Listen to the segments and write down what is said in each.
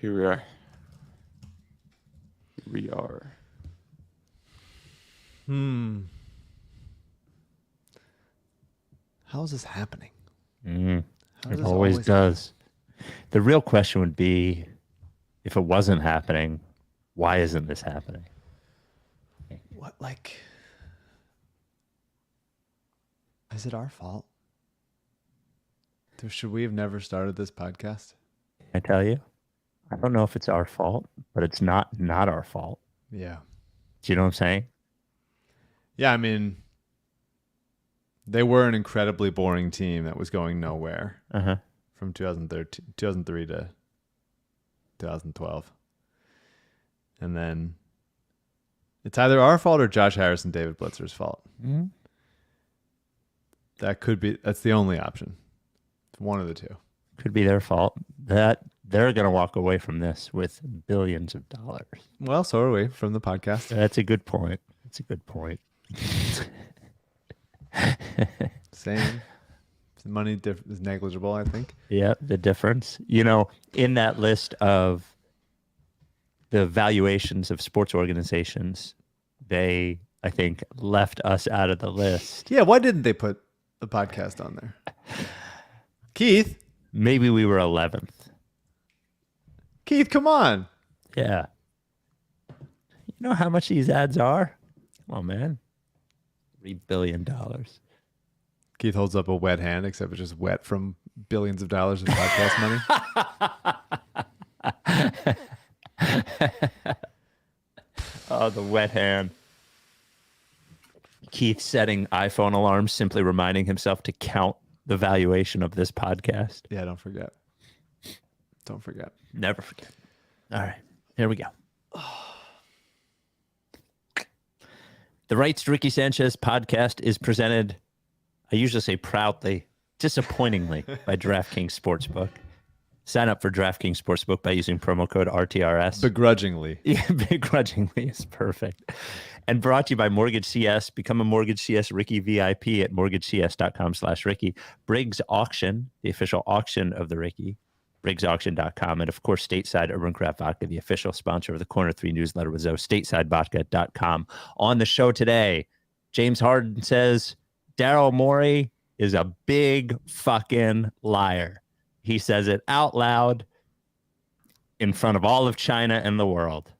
Here we are. We are. How is this happening? It always does. The real question would be, if it wasn't happening, why isn't this happening? What, like, is it our fault? Should we have never started this podcast? I tell you, I don't know if it's our fault, but it's not our fault. Yeah. Do you know what I'm saying? Yeah, I mean, they were an incredibly boring team that was going nowhere from 2003 to 2012. And then it's either our fault or Josh Harris and David Blitzer's fault. Mm-hmm. That's the only option. One of the two. Could be their fault. That they're going to walk away from this with billions of dollars. Well, so are we from the podcast. That's a good point. That's a good point. Same. The money is negligible, I think. Yeah, the difference. You know, in that list of the valuations of sports organizations, they, I think, left us out of the list. Yeah, why didn't they put the podcast on there? Keith? Maybe we were 11th. Keith, come on. Yeah. You know how much these ads are? Come on, man. $3 billion. Keith holds up a wet hand, except it's just wet from billions of dollars of podcast money. Oh, the wet hand. Keith setting iPhone alarms, simply reminding himself to count the valuation of this podcast. Yeah, don't forget. Don't forget. Never forget. All right, here we go. The Rights to Ricky Sanchez podcast is presented, I usually say proudly, disappointingly, by DraftKings Sportsbook. Sign up for DraftKings Sportsbook by using promo code RTRS. Begrudgingly. Yeah, begrudgingly is perfect. And brought to you by MortgageCS. Become a MortgageCS Ricky VIP at mortgagecs.com/Ricky. Briggs Auction, the official auction of the Ricky. BriggsAuction.com. And of course, Stateside Urban Craft Vodka, the official sponsor of the Corner 3 newsletter with Zoe. StatesideVodka.com. On the show today, James Harden says Daryl Morey is a big fucking liar. He says it out loud in front of all of China and the world.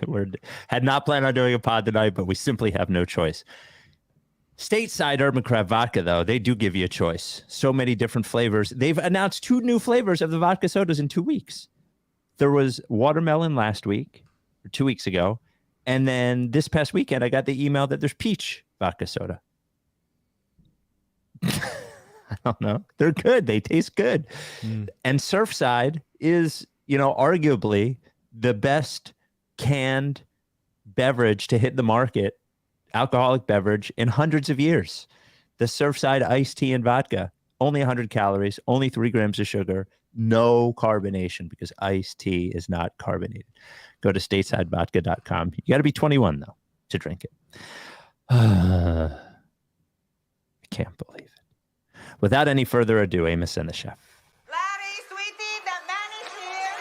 We had not planned on doing a pod tonight, but we simply have no choice. Stateside Urban Craft Vodka, though, they do give you a choice. So many different flavors. They've announced 2 new flavors of the vodka sodas in 2 weeks. There was watermelon last week, or 2 weeks ago. And then this past weekend, I got the email that there's peach vodka soda. I don't know. They're good. They taste good. And Surfside is, you know, arguably the best canned beverage to hit the market, alcoholic beverage, in hundreds of years. The Surfside iced tea and vodka, only 100 calories, only 3 grams of sugar, no carbonation, because iced tea is not carbonated. Go to statesidevodka.com. You got to be 21, though, to drink it. I can't believe it. Without any further ado, Amos and the Chef. Larry, sweetie, the man is here.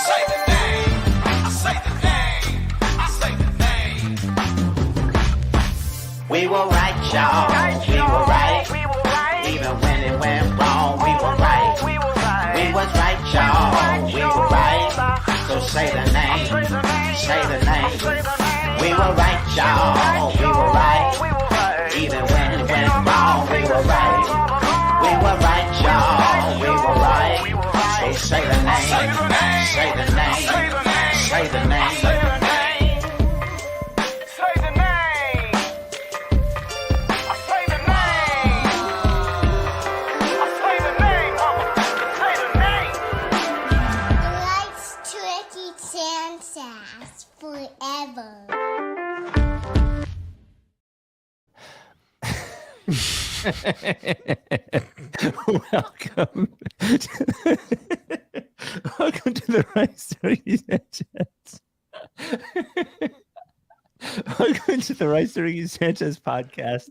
Say the name, I say the name, I say the name. We were right, y'all. We were right. Even when it went wrong, we were right. We was right, y'all. We were right. So say the name. Say the name. We were right, y'all. We were right. Even when it went wrong, we were right. We were right, y'all. We were right. So say the name. Say the name. Say the name. Forever. Welcome. Welcome to the Rice Sanchez. Welcome to the Rice to Ricky Sanchez podcast.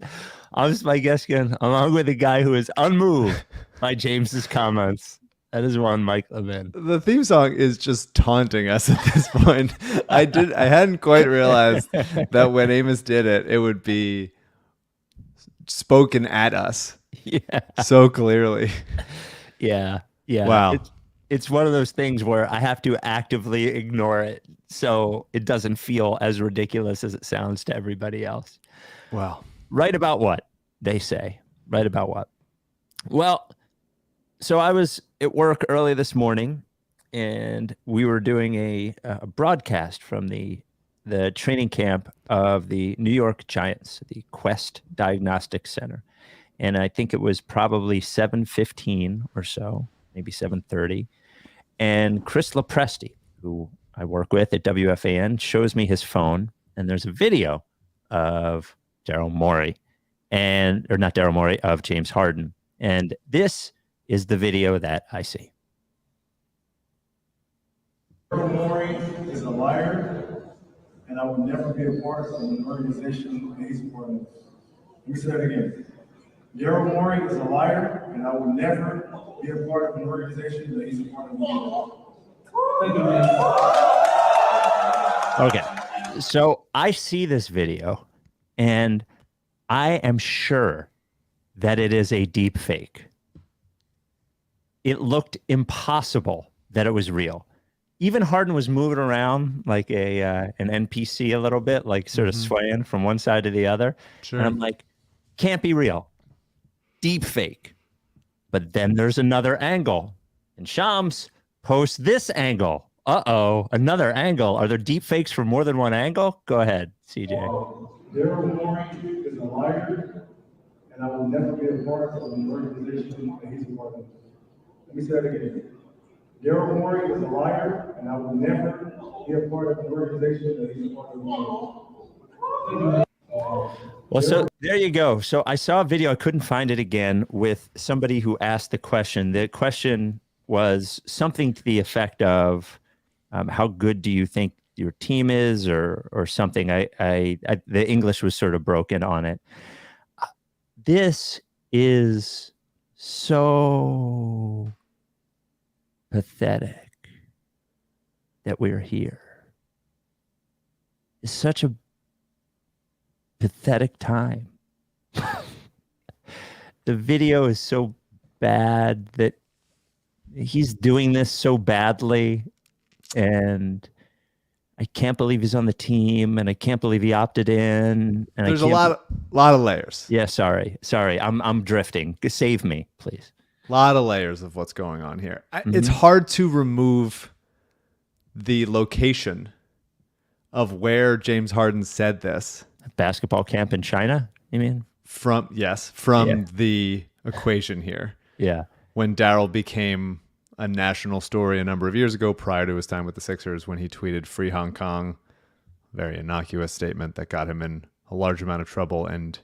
I'm Spike Eskin, along with a guy who is unmoved by James's comments. That is one Mike Levin. The theme song is just taunting us at this point. I hadn't quite realized that when Amos did it, it would be spoken at us Yeah. so clearly. Yeah. Wow. It's one of those things where I have to actively ignore it so it doesn't feel as ridiculous as it sounds to everybody else. Wow. Right about what? They say. Right about what? Well, so I was at work early this morning, and we were doing a broadcast from the training camp of the New York Giants, the Quest Diagnostic Center. And I think it was probably 7:15 or so, maybe 7:30. And Chris Lopresti, who I work with at WFAN, shows me his phone, and there's a video of Daryl Morey, or not Daryl Morey, of James Harden. And this is the video that I see. Daryl Morey is a liar, and I will never be a part of an organization that he's a part of. Let me say that again. Daryl Morey is a liar, and I will never be a part of an organization that he's a part of. Thank you, man. Okay. So I see this video, and I am sure that it is a deep fake. It looked impossible that it was real. Even Harden was moving around like an NPC a little bit, like sort of swaying from one side to the other. Sure. And I'm like, can't be real. Deep fake. But then there's another angle. And Shams posts this angle. Uh-oh, another angle. Are there deep fakes for more than one angle? Go ahead, CJ. Daryl Morey is a liar, and I will never be a part of an organization that he's a part of. Let me say that again. Daryl Morey is a liar, and I will never be a part of an organization that he's a part of. Well, so there you go. So I saw a video, I couldn't find it again, with somebody who asked the question. The question was something to the effect of, how good do you think your team is, or something. The English was sort of broken on it. This is so pathetic that we're here. It's such a pathetic time. The video is so bad that he's doing this so badly, and I can't believe he's on the team, and I can't believe he opted in. And There's a lot of layers. Yeah, sorry. I'm drifting. Save me, please. A lot of layers of what's going on here. It's hard to remove the location of where James Harden said this. Basketball camp in China, you mean? From the equation here. Yeah. When Daryl became a national story a number of years ago, prior to his time with the Sixers, when he tweeted "Free Hong Kong," very innocuous statement that got him in a large amount of trouble and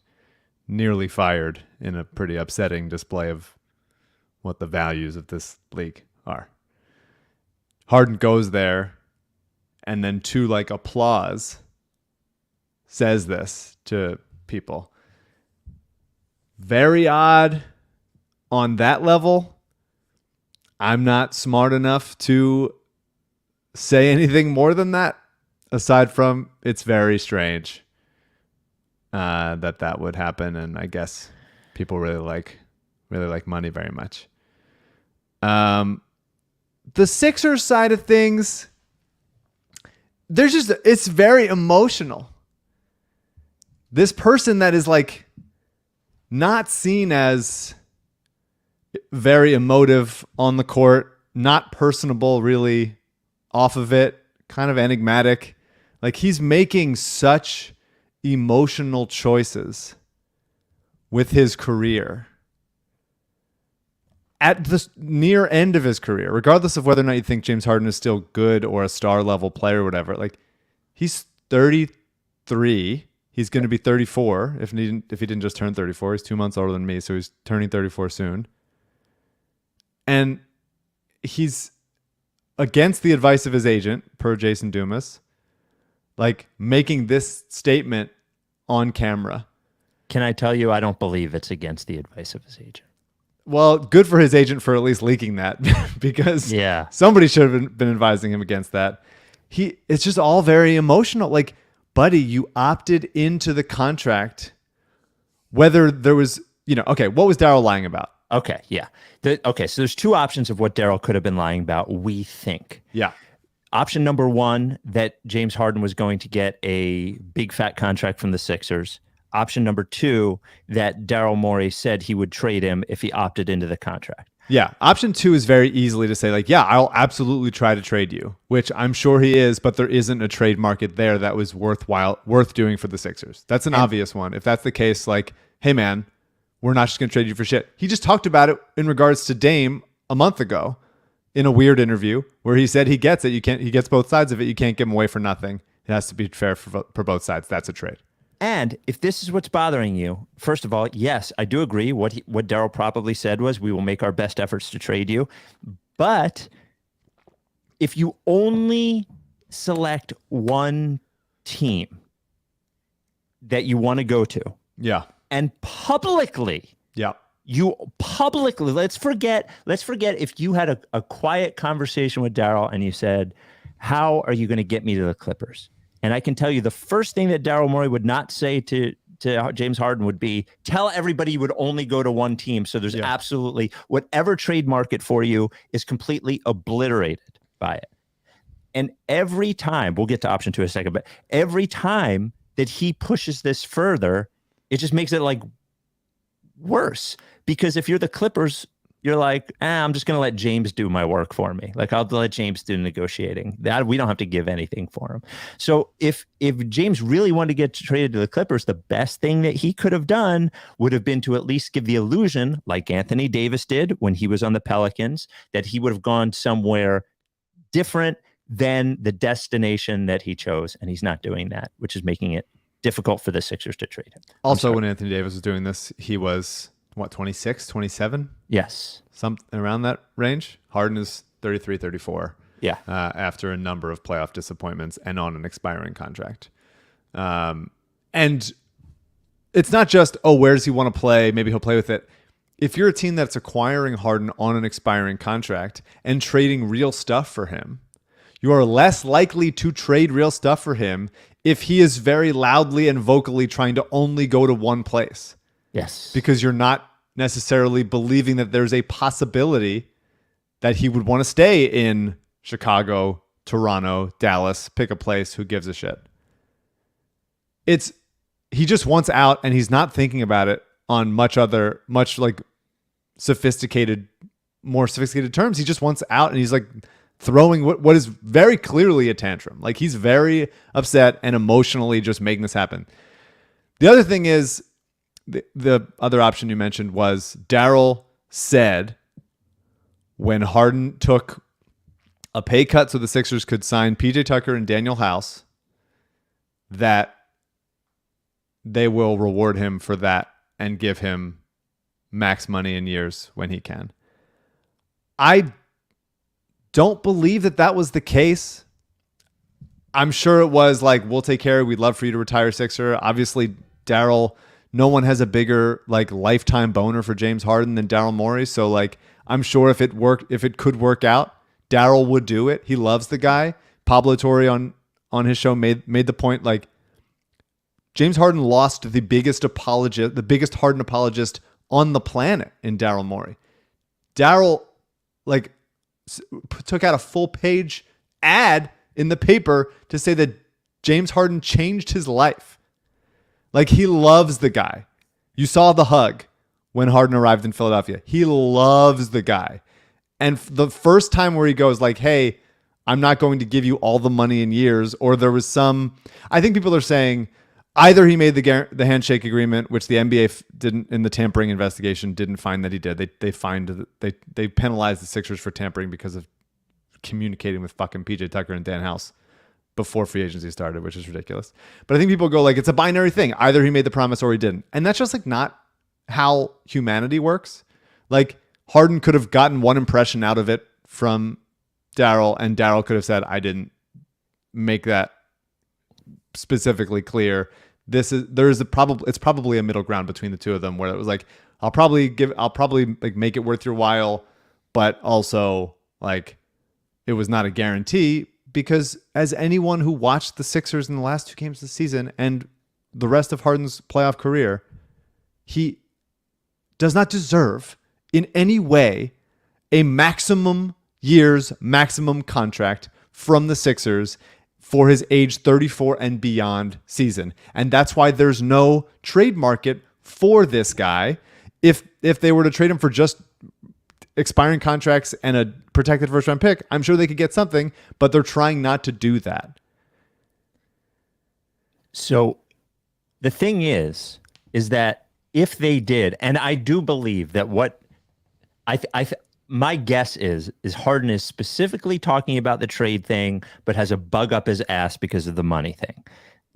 nearly fired in a pretty upsetting display of what the values of this league are. Harden goes there and then to like applause says this to people. Very odd on that level. I'm not smart enough to say anything more than that, aside from it's very strange that would happen, and I guess people really like money very much. The Sixers side of things, it's very emotional. This person that is like not seen as very emotive on the court, not personable really off of it, kind of enigmatic. Like he's making such emotional choices with his career at the near end of his career, regardless of whether or not you think James Harden is still good or a star level player or whatever. Like he's 33. He's going to be 34 if he didn't just turn 34. He's 2 months older than me, so he's turning 34 soon. And he's against the advice of his agent, per Jason Dumas, like making this statement on camera. Can I tell you, I don't believe it's against the advice of his agent. Well, good for his agent for at least leaking that because somebody should have been advising him against that. It's just all very emotional. Like, buddy, you opted into the contract, whether there was, okay, what was Daryl lying about? Okay, yeah. So there's two options of what Daryl could have been lying about, we think. Yeah. Option number one, that James Harden was going to get a big fat contract from the Sixers. Option number two, that Daryl Morey said he would trade him if he opted into the contract. Yeah. Option two is very easily to say, like, yeah, I'll absolutely try to trade you, which I'm sure he is, but there isn't a trade market there that was worth doing for the Sixers. That's an obvious one. If that's the case, like, hey, man, we're not just going to trade you for shit. He just talked about it in regards to Dame a month ago in a weird interview where he said he gets it. He gets both sides of it. You can't give him away for nothing. It has to be fair for both sides. That's a trade. And if this is what's bothering you, first of all, yes, I do agree. What Daryl probably said was, we will make our best efforts to trade you. But if you only select one team that you want to go to, yeah, and publicly, yeah, let's forget if you had a quiet conversation with Daryl and you said, how are you going to get me to the Clippers? And I can tell you the first thing that Daryl Morey would not say to James Harden would be, tell everybody you would only go to one team. So there's absolutely whatever trade market for you is completely obliterated by it. And every time, we'll get to option two in a second, but every time that he pushes this further, it just makes it like worse. Because if you're the Clippers, you're like, I'm just going to let James do my work for me. Like, I'll let James do negotiating. That we don't have to give anything for him. So if James really wanted to get traded to the Clippers, the best thing that he could have done would have been to at least give the illusion, like Anthony Davis did when he was on the Pelicans, that he would have gone somewhere different than the destination that he chose. And he's not doing that, which is making it difficult for the Sixers to trade him. Also, when Anthony Davis was doing this, he was, 26, 27? Yes. Something around that range. Harden is 33, 34. Yeah. After a number of playoff disappointments and on an expiring contract. And it's not just, where does he want to play? Maybe he'll play with it. If you're a team that's acquiring Harden on an expiring contract and trading real stuff for him, you are less likely to trade real stuff for him if he is very loudly and vocally trying to only go to one place. Yes. Because you're not necessarily believing that there's a possibility that he would want to stay in Chicago, Toronto, Dallas, pick a place, who gives a shit. He just wants out, and he's not thinking about it on much like more sophisticated terms. He just wants out, and he's like throwing what is very clearly a tantrum. Like, he's very upset and emotionally just making this happen. The other thing is, the other option you mentioned was Daryl said when Harden took a pay cut so the Sixers could sign PJ Tucker and Daniel House, that they will reward him for that and give him max money in years when he can. I don't believe that was the case. I'm sure it was like, we'll take care of it. We'd love for you to retire, Sixer. Obviously, Daryl, no one has a bigger like lifetime boner for James Harden than Daryl Morey. So like, I'm sure if it could work out, Daryl would do it. He loves the guy. Pablo Torre on his show made the point, like, James Harden lost the biggest Harden apologist on the planet in Daryl Morey. Daryl like took out a full page ad in the paper to say that James Harden changed his life. Like, he loves the guy. You saw the hug when Harden arrived in Philadelphia. He loves the guy. And the first time where he goes like, hey, I'm not going to give you all the money in years, or there was I think people are saying either he made the handshake agreement, which the NBA didn't, in the tampering investigation, didn't find that he did. They penalized the Sixers for tampering because of communicating with fucking PJ Tucker and Dan House before free agency started, which is ridiculous. But I think people go like, it's a binary thing. Either he made the promise or he didn't. And that's just like not how humanity works. Like, Harden could have gotten one impression out of it from Daryl, and Daryl could have said, I didn't make that specifically clear. It's probably a middle ground between the two of them where it was like, I'll probably like make it worth your while, but also like it was not a guarantee, because as anyone who watched the Sixers in the last 2 games of the season and the rest of Harden's playoff career, he does not deserve in any way a maximum contract from the Sixers for his age 34 and beyond season. And that's why there's no trade market for this guy. If they were to trade him for just expiring contracts and a protected first round pick, I'm sure they could get something, but they're trying not to do that. So the thing is that if they did, and I do believe that what my guess is Harden is specifically talking about the trade thing, but has a bug up his ass because of the money thing.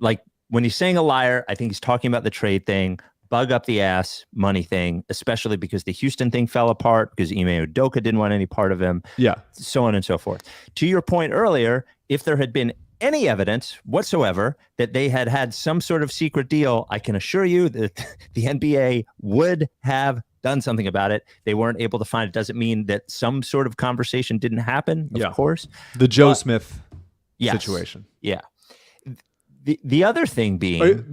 Like when he's saying a liar, I think he's talking about the trade thing, bug up the ass money thing, especially because the Houston thing fell apart because Ime Udoka didn't want any part of him. Yeah. So on and so forth. To your point earlier, if there had been any evidence whatsoever that they had some sort of secret deal, I can assure you that the NBA would have done something about it. They weren't able to find it. Doesn't mean that some sort of conversation didn't happen, of course. The Joe Smith situation. Yeah. The other thing being...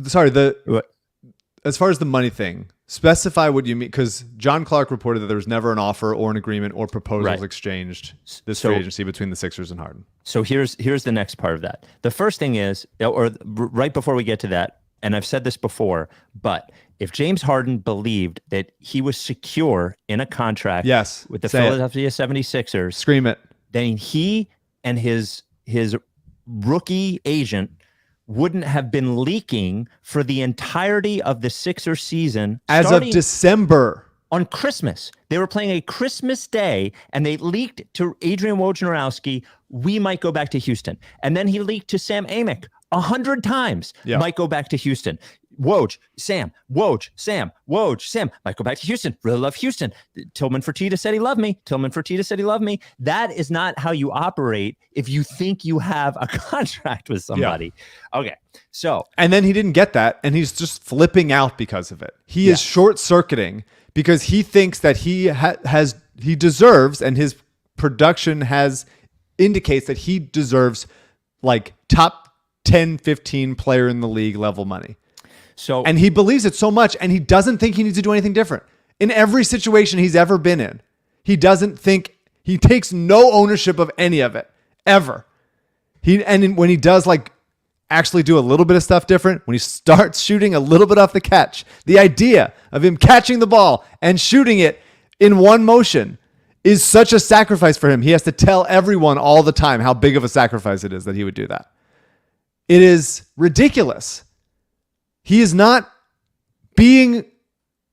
As far as the money thing, specify what you mean, because John Clark reported that there was never an offer or an agreement or proposals exchanged this free agency between the Sixers and Harden. So here's the next part of that. The first thing is, or right before we get to that, and I've said this before, but if James Harden believed that he was secure in a contract with the Philadelphia 76ers, scream it, then he and his rookie agent wouldn't have been leaking for the entirety of the Sixers season. As of December. On Christmas. They were playing a Christmas day, and they leaked to Adrian Wojnarowski, we might go back to Houston. And then he leaked to Sam Amick 100 times, might go back to Houston. Woj, Sam, Woj, Sam, Woj, Sam, might go back to Houston. Really love Houston. Tillman Fertitta said he loved me. Tillman Fertitta said he loved me. That is not how you operate if you think you have a contract with somebody. Yeah. Okay, so. And then he didn't get that, and he's just flipping out because of it. He is short-circuiting because he thinks that he deserves, and his production indicates that he deserves like top 10, 15 player in the league level money. And he believes it so much, and he doesn't think he needs to do anything different. In every situation he's ever been in, he takes no ownership of any of it, ever. When he does like actually do a little bit of stuff different, when he starts shooting a little bit off the catch, the idea of him catching the ball and shooting it in one motion is such a sacrifice for him. He has to tell everyone all the time how big of a sacrifice it is that he would do that. It is ridiculous. He is not being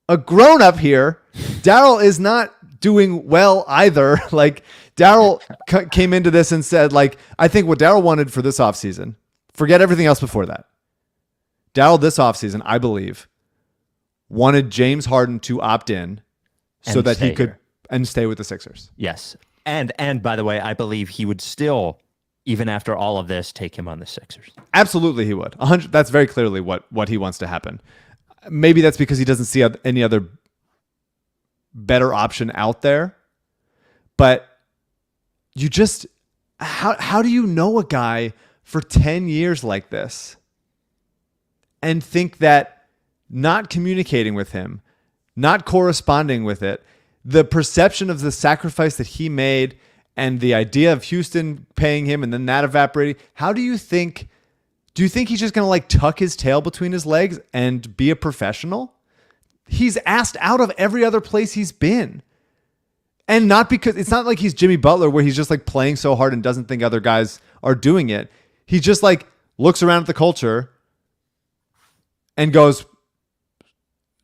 a grown-up here. Daryl is not doing well either. Like, Daryl came into this and said, like, I think what Daryl wanted for this offseason, forget everything else before that. Daryl this offseason, I believe, wanted James Harden to opt in so that he could and stay with the Sixers. Yes. And by the way, I believe he would still, even after all of this, take him on the Sixers. Absolutely, he would. 100. That's very clearly what he wants to happen. Maybe that's because he doesn't see any other better option out there. But you just how do you know a guy for 10 years like this and think that not communicating with him, not corresponding with it, the perception of the sacrifice that he made, and the idea of Houston paying him and then that evaporating, do you think he's just going to like tuck his tail between his legs and be a professional? He's asked out of every other place he's been. And not because it's not like he's Jimmy Butler where he's just like playing so hard and doesn't think other guys are doing it. He just like looks around at the culture and goes,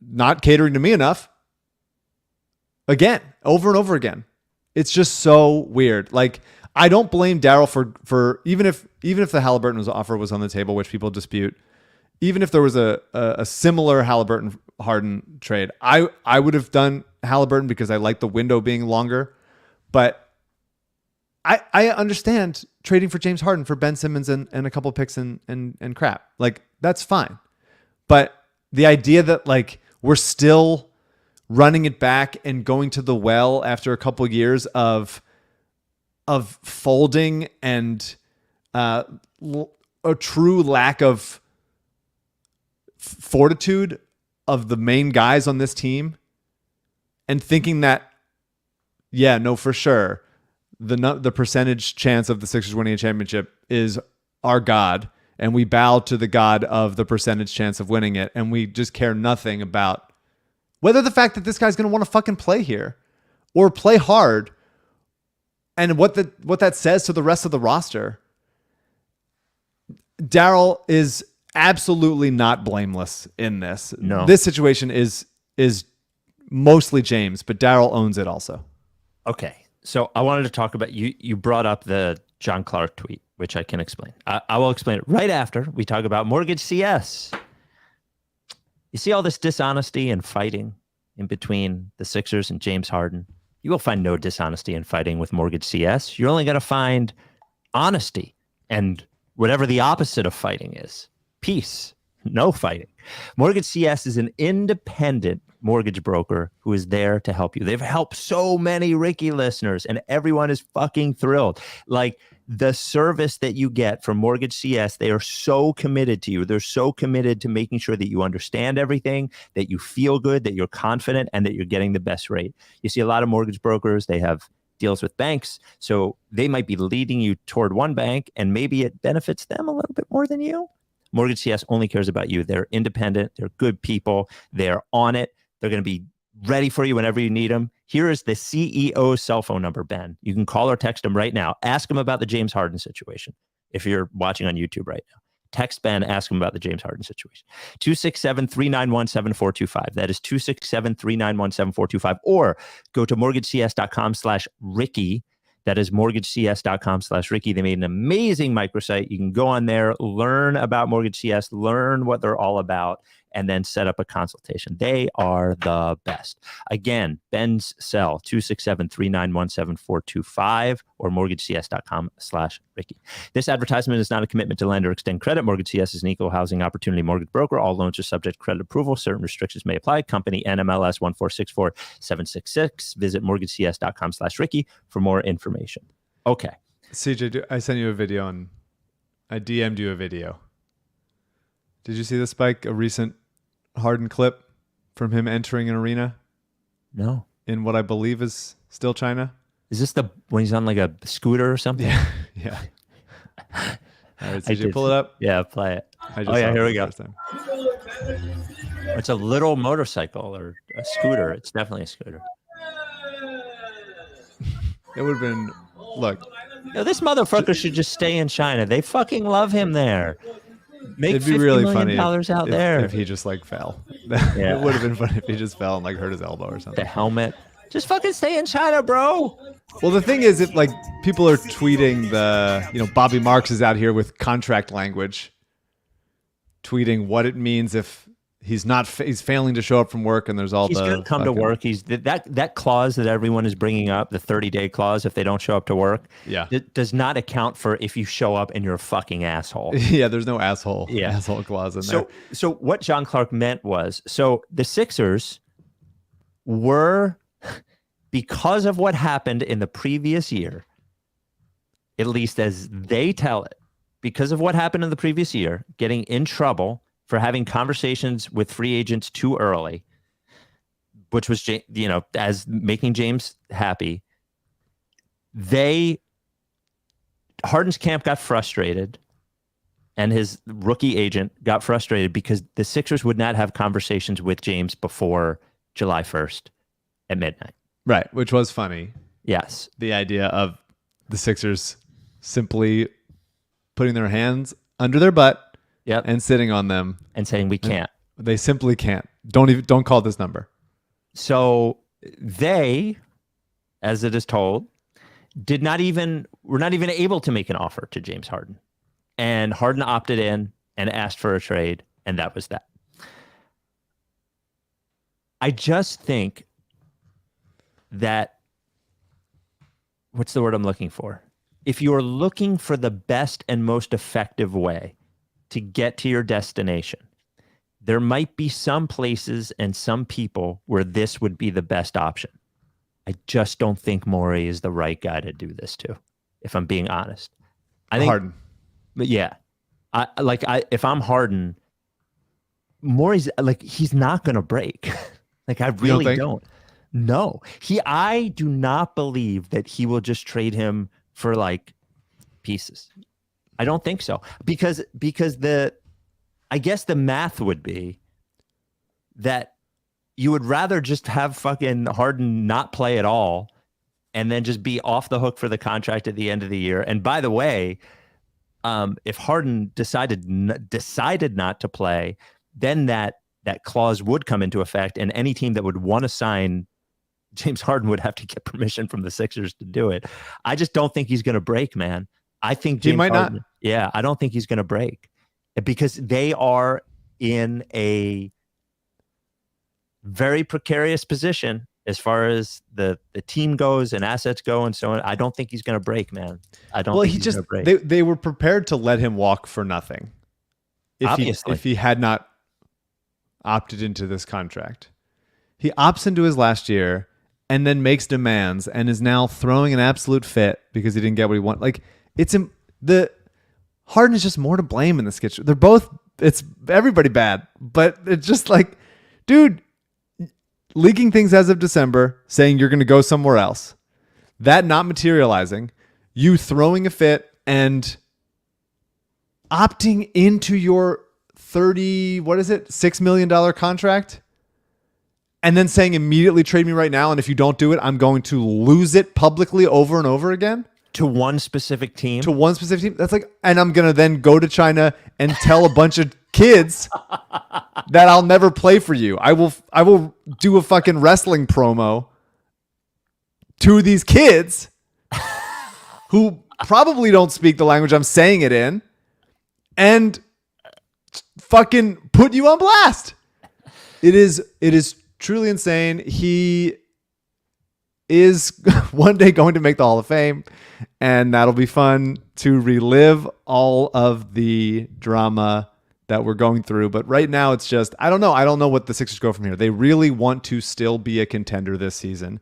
not catering to me enough. Again, over and over again. It's just so weird. Like, I don't blame Daryl for even if the Halliburton offer was on the table, which people dispute, even if there was a similar Halliburton Harden trade, I would have done Halliburton because I like the window being longer. But I understand trading for James Harden for Ben Simmons and a couple picks and crap. Like, that's fine. But the idea that like we're still running it back and going to the well after a couple years of folding and a true lack of fortitude of the main guys on this team, and thinking that, yeah, no, for sure, the percentage chance of the Sixers winning a championship is our God, and we bow to the God of the percentage chance of winning it, and we just care nothing about whether the fact that this guy's going to want to fucking play here or play hard, and what that says to the rest of the roster. Daryl is absolutely not blameless in this. No. This situation is mostly James, but Daryl owns it also. Okay. So I wanted to talk about, you brought up the John Clark tweet, which I can explain. I will explain it right after we talk about MortgageCS. You see all this dishonesty and fighting in between the Sixers and James Harden. You will find no dishonesty and fighting with MortgageCS. You're only going to find honesty and whatever the opposite of fighting is. Peace. No fighting. MortgageCS is an independent mortgage broker who is there to help you. They've helped so many Ricky listeners, and everyone is fucking thrilled. Like, the service that you get from MortgageCS, they are so committed to you. They're so committed to making sure that you understand everything, that you feel good, that you're confident, and that you're getting the best rate. You see a lot of mortgage brokers, they have deals with banks, so they might be leading you toward one bank, and maybe it benefits them a little bit more than you. MortgageCS only cares about you. They're independent. They're good people. They're on it. They're going to be ready for you whenever you need them. Here is the CEO's cell phone number, Ben. You can call or text him right now. Ask him about the James Harden situation. If you're watching on YouTube right now, text Ben, ask him about the James Harden situation. 267-391-7425. That is 267-391-7425. Or go to mortgagecs.com/Ricky. That is mortgagecs.com/Ricky. They made an amazing microsite. You can go on there, learn about MortgageCS, learn what they're all about, and then set up a consultation. They are the best. Again, Ben's cell, 267-391-7425 or mortgagecs.com/Ricky. This advertisement is not a commitment to lend or extend credit. MortgageCS is an equal housing opportunity mortgage broker. All loans are subject to credit approval. Certain restrictions may apply. Company NMLS 1464766. Visit mortgagecs.com/Ricky for more information. Okay. CJ, I sent you a video and I DM'd you a video. Did you see this, Spike? A recent Harden clip from him entering an arena No. in what I believe is still China. Is this when he's on like a scooter or something? Yeah. Yeah. All right, CJ, pull it up. Yeah, play it. I just Oh, yeah, saw it here for we the go. first time. It's a little motorcycle or a scooter. It's definitely a scooter. It would have been, look, This motherfucker should just stay in China. They fucking love him there. Make it'd be $50 really million funny out there. if he just like fell. Yeah. It would have been funny if he just fell and like hurt his elbow or something. The helmet. Just fucking stay in China, bro. Well, the thing is, if like people are tweeting Bobby Marks is out here with contract language, tweeting what it means if he's failing to show up from work, and there's all he's the gonna come to work. He's that clause that everyone is bringing up, the 30-day clause if they don't show up to work. Yeah, it does not account for if you show up and you're a fucking asshole. Yeah, there's no asshole clause in there. So what John Clark meant was, so the Sixers were, because of what happened in the previous year, at least as they tell it, because of what happened in the previous year, getting in trouble for having conversations with free agents too early, which was, as making James happy. Harden's camp got frustrated, and his rookie agent got frustrated because the Sixers would not have conversations with James before July 1st at midnight. Right, which was funny. Yes. The idea of the Sixers simply putting their hands under their butt and sitting on them and saying we can't. They simply can't. Don't call this number. So they, as it is told, were not even able to make an offer to James Harden. And Harden opted in and asked for a trade, and that was that. I just think that, what's the word I'm looking for? if you're looking for the best and most effective way to get to your destination, there might be some places and some people where this would be the best option. I just don't think Morey is the right guy to do this to, if I'm being honest. I think Harden. But yeah, if I'm Harden, Morey's like, he's not going to break. Like, I really don't. No, I do not believe that he will just trade him for like pieces. I don't think so, because I guess the math would be that you would rather just have fucking Harden not play at all and then just be off the hook for the contract at the end of the year. And by the way, if Harden decided not to play, then that clause would come into effect, and any team that would want to sign James Harden would have to get permission from the Sixers to do it. I just don't think he's going to break, man. I think James Harden, not. Yeah, I don't think he's going to break because they are in a very precarious position as far as the team goes and assets go and so on. I don't think he's going to break, man. I don't think he's going to break. They were prepared to let him walk for nothing if he had not opted into this contract. He opts into his last year and then makes demands and is now throwing an absolute fit because he didn't get what he wanted. Like, Harden is just more to blame in this sketch. It's everybody bad, but it's just like, dude, leaking things as of December, saying you're going to go somewhere else, that not materializing, you throwing a fit and opting into your $6 million contract, and then saying immediately trade me right now, and if you don't do it, I'm going to lose it publicly over and over again. To one specific team? That's like, and I'm going to then go to China and tell a bunch of kids that I'll never play for you. I will do a fucking wrestling promo to these kids who probably don't speak the language I'm saying it in and fucking put you on blast. It is truly insane. He is one day going to make the Hall of Fame, and that'll be fun to relive all of the drama that we're going through. But right now it's just, I don't know what the Sixers go from here. They really want to still be a contender this season.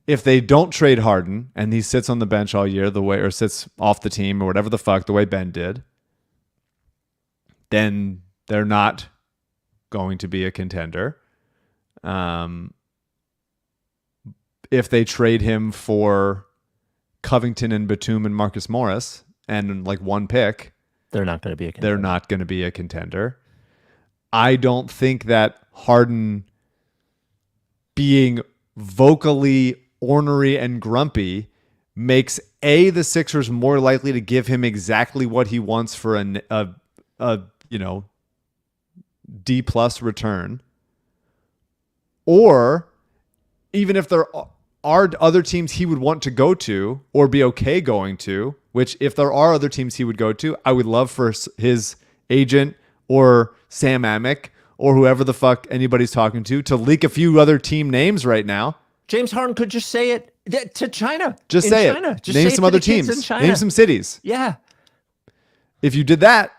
If they don't trade Harden and he sits on the bench all year or sits off the team or whatever the fuck, the way Ben did, then they're not going to be a contender. If they trade him for Covington and Batum and Marcus Morris and like one pick, they're not going to be a contender. They're not going to be a contender. I don't think that Harden being vocally ornery and grumpy makes the Sixers more likely to give him exactly what he wants for a D+ return, or even if there are other teams he would want to go to or be okay going to, which if there are other teams he would go to, I would love for his agent or Sam Amick or whoever the fuck anybody's talking to leak a few other team names right now. James Harden could just say it to China. Just say it. Just name some other teams. Name some cities. Yeah. If you did that,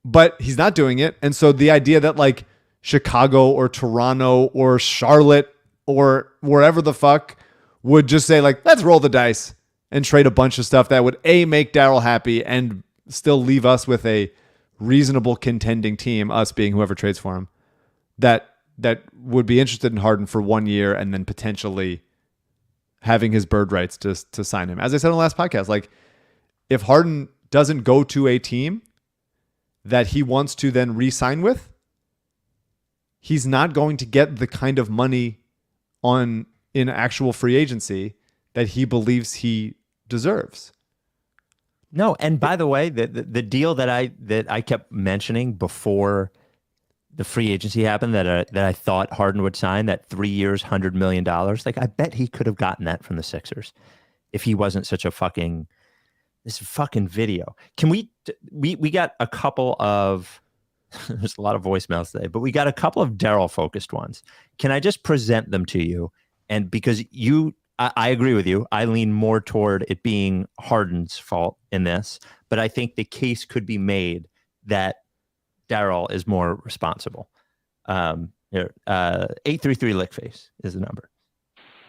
but he's not doing it. And so the idea that like Chicago or Toronto or Charlotte or wherever the fuck would just say like, let's roll the dice and trade a bunch of stuff that would make Daryl happy and still leave us with a reasonable contending team, us being whoever trades for him, that would be interested in Harden for 1 year and then potentially having his bird rights to sign him. As I said on the last podcast, like if Harden doesn't go to a team that he wants to then re-sign with, he's not going to get the kind of money in actual free agency that he believes he deserves. No, and by the way, the deal that I kept mentioning before the free agency happened that I thought Harden would sign, that 3 years, $100 million. Like, I bet he could have gotten that from the Sixers if he wasn't such a this fucking video. Can we got a couple of, there's a lot of voicemails today, but we got a couple of Daryl focused ones. Can I just present them to you? And because you I agree with you. I lean more toward it being Harden's fault in this, but I think the case could be made that Daryl is more responsible. 833 Lickface is the number.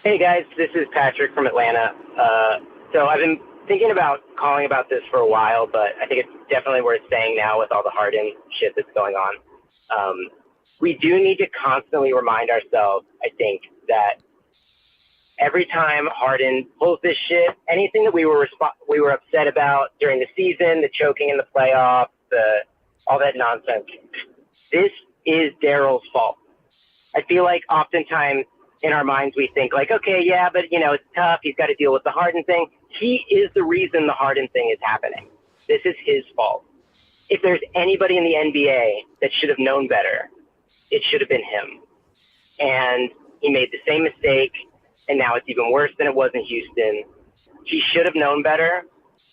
Hey guys, this is Patrick from Atlanta. So I've been thinking about calling about this for a while, but I think it's definitely worth saying now with all the Harden shit that's going on. We do need to constantly remind ourselves, I think, that every time Harden pulls this shit, anything that we were upset about during the season, the choking in the playoffs, all that nonsense, this is Daryl's fault. I feel like oftentimes in our minds we think like, okay, yeah, but it's tough. He's got to deal with the Harden thing. He is the reason the Harden thing is happening. This is his fault. If there's anybody in the NBA that should have known better, it should have been him. And he made the same mistake, and now it's even worse than it was in Houston. He should have known better.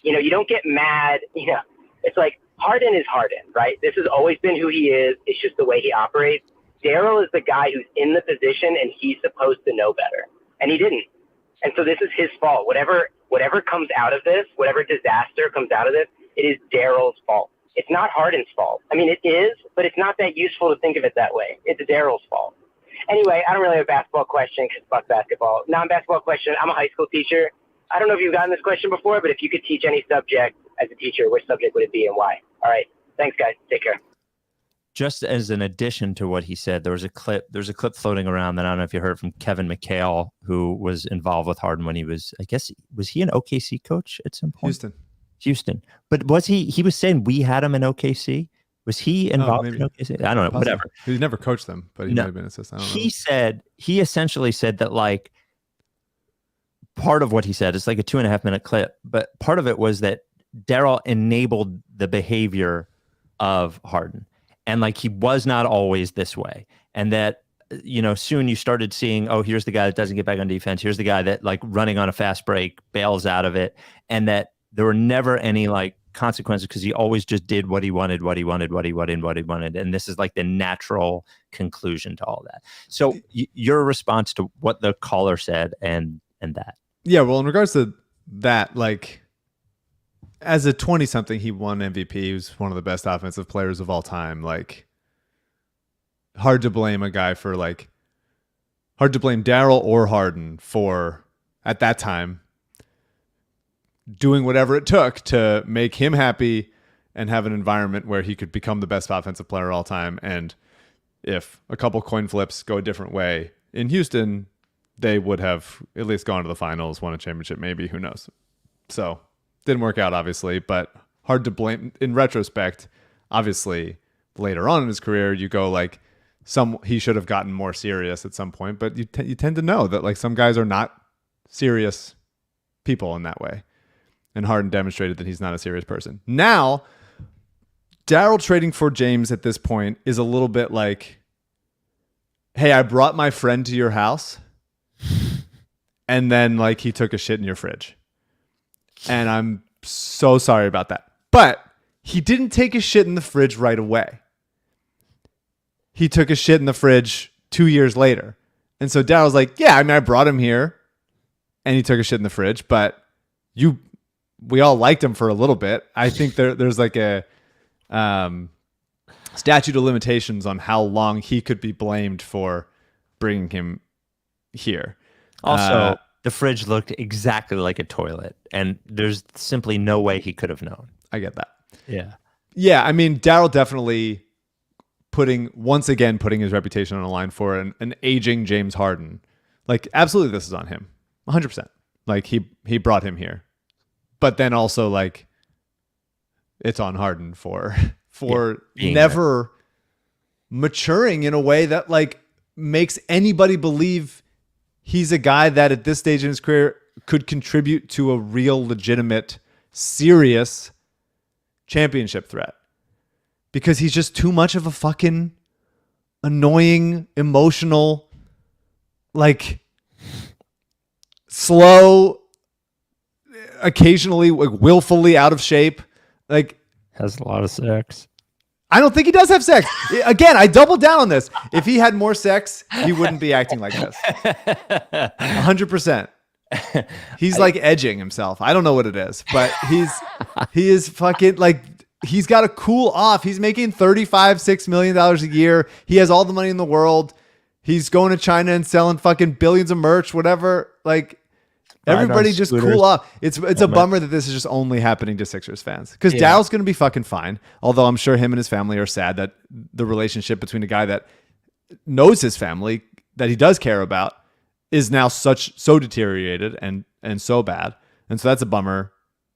You don't get mad. It's like Harden is Harden, right? This has always been who he is. It's just the way he operates. Daryl is the guy who's in the position, and he's supposed to know better, and he didn't. And so this is his fault. Whatever comes out of this, whatever disaster comes out of this, it is Daryl's fault. It's not Harden's fault. I mean, it is, but it's not that useful to think of it that way. It's Daryl's fault. Anyway, I don't really have a basketball question because fuck basketball. Non-basketball question. I'm a high school teacher. I don't know if you've gotten this question before, but if you could teach any subject as a teacher, which subject would it be and why? All right. Thanks, guys. Take care. Just as an addition to what he said, there's a clip floating around that I don't know if you heard from Kevin McHale, who was involved with Harden when he was he an OKC coach at some point? Houston. But was he was saying we had him in OKC? Was he involved in OKC? I don't know. Possibly. Whatever. He never coached them, but he might have been assistant. I don't know. He essentially said that like part of what he said, it's like a 2.5 minute clip, but part of it was that Daryl enabled the behavior of Harden. And like he was not always this way. And that, soon you started seeing, oh, here's the guy that doesn't get back on defense. Here's the guy that like running on a fast break bails out of it. And that there were never any like consequences because he always just did what he wanted. And this is like the natural conclusion to all that. So your response to what the caller said and that. Yeah, well, in regards to that, like as a 20-something, he won MVP. He was one of the best offensive players of all time. Like hard to blame Daryl or Harden for at that time doing whatever it took to make him happy and have an environment where he could become the best offensive player of all time. And if a couple coin flips go a different way in Houston, they would have at least gone to the finals, won a championship, maybe, who knows? So didn't work out, obviously, but hard to blame in retrospect. Obviously, later on in his career, you go like he should have gotten more serious at some point, but you tend to know that like some guys are not serious people in that way. And Harden demonstrated that he's not a serious person. Now, Daryl trading for James at this point is a little bit like, hey, I brought my friend to your house, and then like he took a shit in your fridge. And I'm so sorry about that. But he didn't take a shit in the fridge right away. He took a shit in the fridge 2 years later. And so Daryl's like, yeah, I mean, I brought him here, and he took a shit in the fridge, but we all liked him for a little bit. I think there's like a statute of limitations on how long he could be blamed for bringing him here. Also, the fridge looked exactly like a toilet, and there's simply no way he could have known. I get that. Yeah. I mean, Daryl definitely putting his reputation on the line for an aging James Harden. Like, absolutely, this is on him, 100%. Like he brought him here. But then also like it's on Harden for never maturing in a way that like makes anybody believe he's a guy that at this stage in his career could contribute to a real, legitimate, serious championship threat. Because he's just too much of a fucking annoying, emotional, like slow, occasionally like willfully out of shape, like has a lot of sex. I don't think he does have sex. Again, I doubled down on this. If he had more sex, he wouldn't be acting like this. 100%. He's like edging himself. I don't know what it is, but he is fucking like, he's got to cool off. He's making $6 million a year. He has all the money in the world. He's going to China and selling fucking billions of merch, whatever. Like, everybody just cool off. It's a bummer that this is just only happening to Sixers fans, because Daryl's going to be fucking fine. Although I'm sure him and his family are sad that the relationship between a guy that knows his family, that he does care about, is now so deteriorated and so bad. And so that's a bummer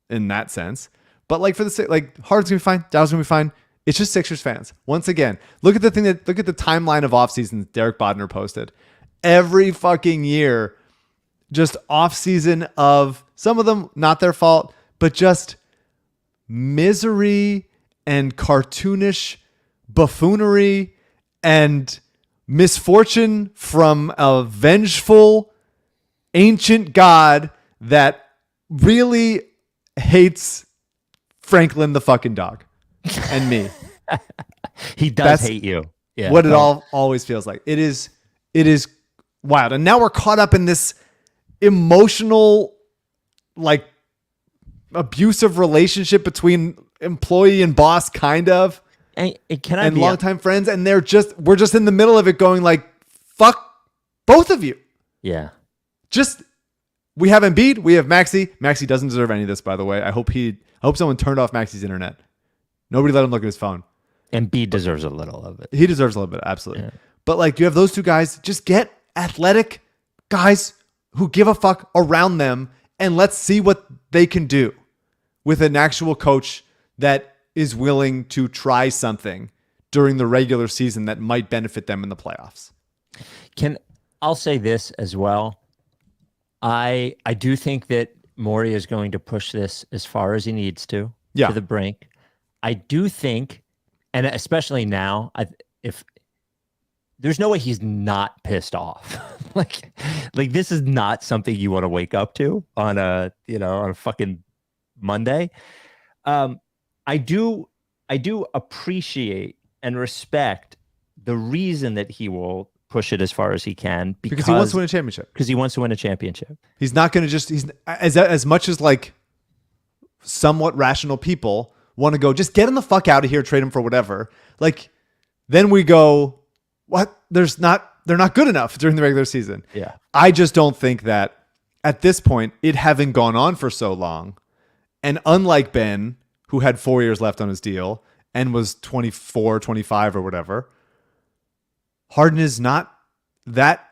in that sense. But like, for the like, Harden's gonna be fine, Daryl's gonna be fine. It's just Sixers fans. Once again, look at the timeline of off seasons Derek Bodner posted. Every fucking year, just off season of, some of them not their fault, but just misery and cartoonish buffoonery and misfortune from a vengeful ancient god that really hates Franklin the fucking dog and me. He does hate you. Yeah. What it all always feels like. It is wild. And now we're caught up in this emotional, like, abusive relationship between employee and boss, kind of. And longtime friends, and we're just in the middle of it going like, fuck both of you. Yeah. We have Embiid, we have Maxey. Maxey doesn't deserve any of this, by the way. I hope someone turned off Maxey's internet. Nobody let him look at his phone. Embiid deserves a little of it. He deserves a little bit, absolutely. Yeah. But like, you have those two guys, just get athletic guys who give a fuck around them, and let's see what they can do with an actual coach that is willing to try something during the regular season that might benefit them in the playoffs. I'll say this as well. I do think that Morey is going to push this as far as he needs to the brink. I do think, and especially now, if there's no way he's not pissed off. like this is not something you want to wake up to on a fucking Monday. I do appreciate and respect the reason that he will push it as far as he can, because he wants to win a championship. Because he wants to win a championship. He's not going to he's as much as like somewhat rational people want to go, just get him the fuck out of here, trade him for whatever. Like, then we go, what? They're not good enough during the regular season. Yeah. I just don't think that at this point, it having gone on for so long, and unlike Ben, who had 4 years left on his deal and was 24, 25 or whatever, Harden is not that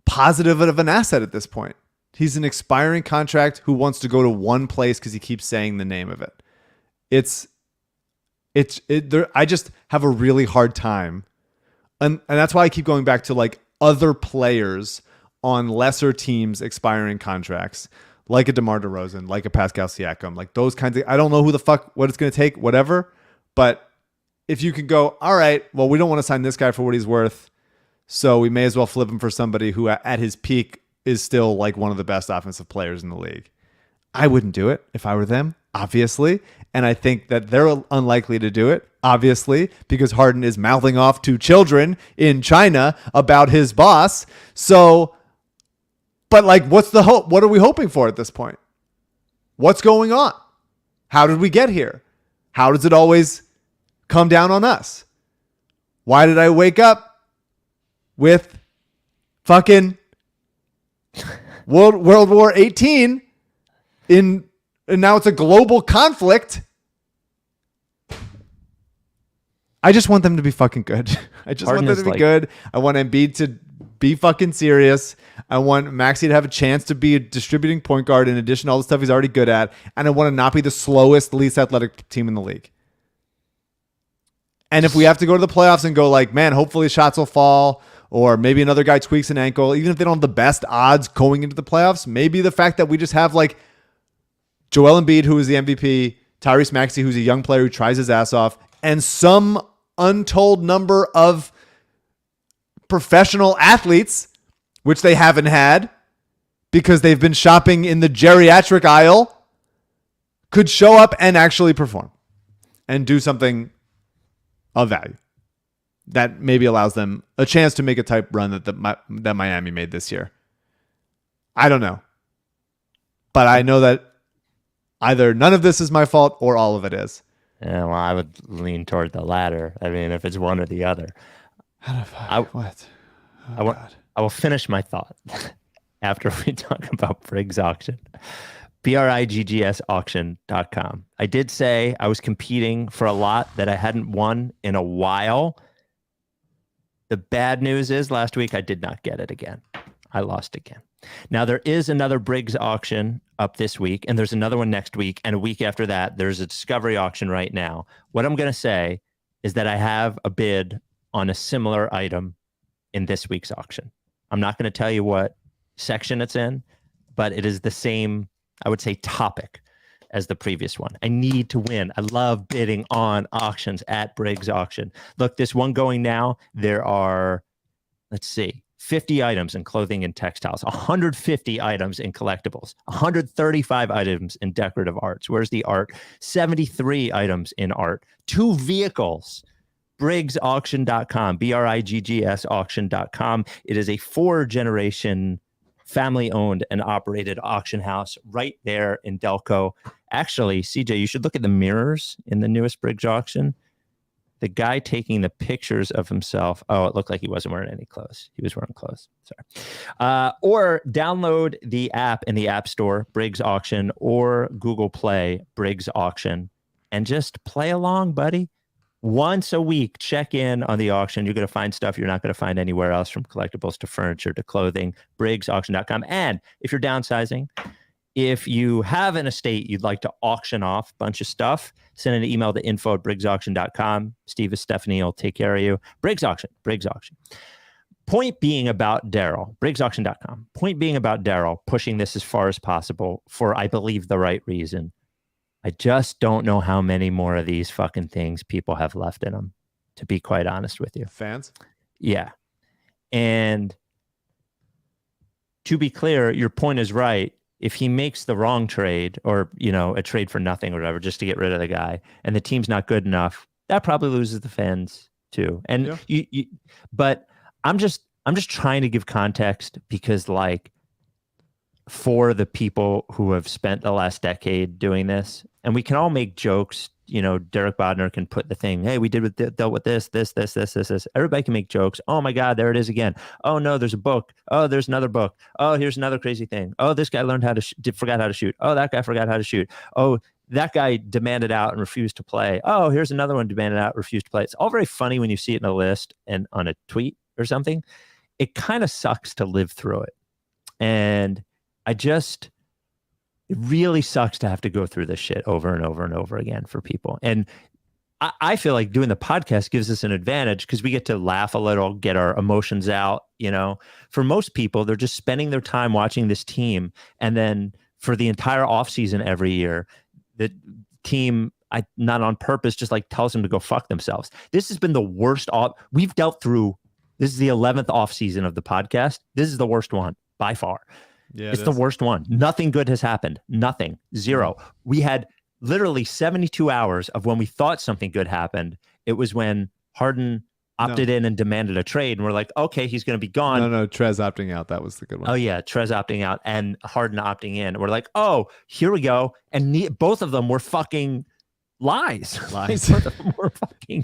positive of an asset at this point. He's an expiring contract who wants to go to one place because he keeps saying the name of it. I just have a really hard time. And that's why I keep going back to like other players on lesser teams expiring contracts, like a DeMar DeRozan, like a Pascal Siakam, like those kinds of, I don't know what it's going to take, whatever. But if you can go, all right, well, we don't want to sign this guy for what he's worth, so we may as well flip him for somebody who at his peak is still like one of the best offensive players in the league. I wouldn't do it if I were them, obviously. And I think that they're unlikely to do it, obviously, because Harden is mouthing off to children in China about his boss. So, but like, what's the hope? What are we hoping for at this point? What's going on? How did we get here? How does it always come down on us? Why did I wake up with fucking World War 18 and now it's a global conflict? I just want them to be fucking good. I just want them to be good. I want Embiid to be fucking serious. I want Maxey to have a chance to be a distributing point guard in addition to all the stuff he's already good at. And I want to not be the slowest, least athletic team in the league. And if we have to go to the playoffs and go like, man, hopefully shots will fall, or maybe another guy tweaks an ankle, even if they don't have the best odds going into the playoffs, maybe the fact that we just have like Joel Embiid, who is the MVP, Tyrese Maxey, who's a young player who tries his ass off, and some untold number of professional athletes, which they haven't had because they've been shopping in the geriatric aisle, could show up and actually perform and do something of value that maybe allows them a chance to make a type run that Miami made this year. I don't know. but I know that either none of this is my fault or all of it is. Yeah, well, I would lean toward the latter. I mean, if it's one or the other. What? I will finish my thought after we talk about Briggs Auction. BRIGGS auction.com. I did say I was competing for a lot that I hadn't won in a while. The bad news is last week I did not get it again. I lost again. Now, there is another Briggs auction up this week, and there's another one next week, and a week after that, there's a discovery auction right now. What I'm going to say is that I have a bid on a similar item in this week's auction. I'm not going to tell you what section it's in, but it is the same, I would say, topic as the previous one. I need to win. I love bidding on auctions at Briggs Auction. Look, this one going now, there are, let's see, 50 items in clothing and textiles, 150 items in collectibles, 135 items in decorative arts. Where's the art? 73 items in art, 2 vehicles. BriggsAuction.com, BRIGGS auction.com. It is a 4-generation family-owned and operated auction house right there in Delco. Actually, CJ, you should look at the mirrors in the newest Briggs auction. The guy taking the pictures of himself. Oh, it looked like he wasn't wearing any clothes. He was wearing clothes. Sorry. Or download the app in the App Store, Briggs Auction, or Google Play, Briggs Auction, and just play along, buddy. Once a week, check in on the auction. You're going to find stuff you're not going to find anywhere else, from collectibles to furniture to clothing. BriggsAuction.com. And if you're downsizing, if you have an estate you'd like to auction off a bunch of stuff, send an email to info@briggsauction.com. Steve or Stephanie will take care of you. Briggs Auction. Point being about Daryl, BriggsAuction.com. Point being about Daryl pushing this as far as possible for, I believe, the right reason. I just don't know how many more of these fucking things people have left in them, to be quite honest with you. Fans? Yeah. And to be clear, your point is right. If he makes the wrong trade, or, you know, a trade for nothing or whatever, just to get rid of the guy, and the team's not good enough, that probably loses the fans too. And but I'm just trying to give context, because, like, for the people who have spent the last decade doing this, and we can all make jokes. You know, Derek Bodner can put the thing, hey, we dealt with this. Everybody can make jokes. Oh my God, there it is again. Oh no, there's a book. Oh, there's another book. Oh, here's another crazy thing. Oh, this guy learned how to forgot how to shoot. Oh, that guy forgot how to shoot. Oh, that guy demanded out and refused to play. Oh, here's another one demanded out, refused to play. It's all very funny when you see it in a list and on a tweet or something. It kind of sucks to live through it. And it really sucks to have to go through this shit over and over and over again for people. And I feel like doing the podcast gives us an advantage, because we get to laugh a little, get our emotions out. You know, for most people, they're just spending their time watching this team. And then for the entire offseason every year, the team, not on purpose, just like tells them to go fuck themselves. This has been the worst we've dealt through. This is the 11th offseason of the podcast. This is the worst one by far. Yeah, it's the worst one. Nothing good has happened. Nothing. Zero. We had literally 72 hours of when we thought something good happened. It was when Harden opted in and demanded a trade, and we're like, okay, he's going to be gone. No, Trez opting out. That was the good one. Oh yeah, Trez opting out and Harden opting in. We're like, oh, here we go. And both of them were fucking lies. Both of them were fucking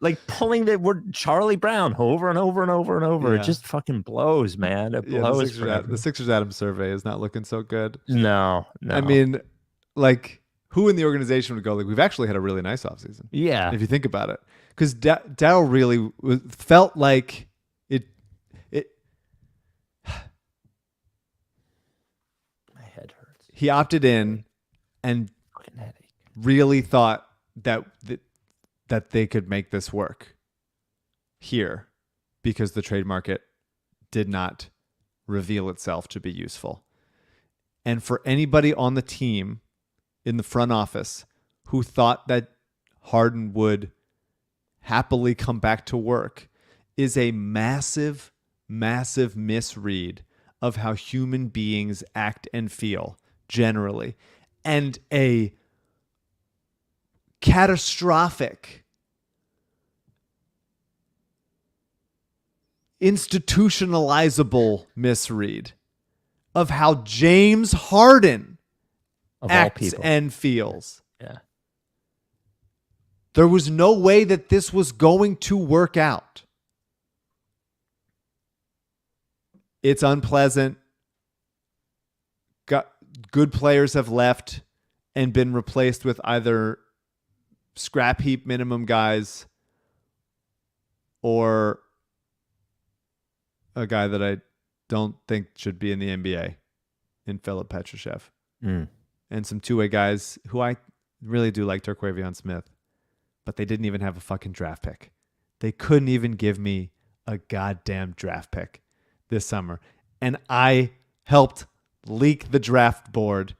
like pulling we're Charlie Brown over and over and over and over. Yeah. It just fucking blows, man. It blows. The Sixers Adam survey is not looking so good. No. I mean, like, who in the organization would go, like, we've actually had a really nice offseason? Yeah. If you think about it. Because Daryl really felt like it. My head hurts. He opted in and really thought that they could make this work here, because the trade market did not reveal itself to be useful. And for anybody on the team in the front office who thought that Harden would happily come back to work is a massive, massive misread of how human beings act and feel generally, and a catastrophic, institutionalizable misread of how James Harden Of all acts people. and feels. Yeah. There was no way that this was going to work out. It's unpleasant. Good players have left and been replaced with either scrap heap minimum guys or a guy that I don't think should be in the NBA in Philip Petrushev. Mm. And some two-way guys who I really do like, Terquavion Smith, but they didn't even have a fucking draft pick. They couldn't even give me a goddamn draft pick this summer. And I helped leak the draft board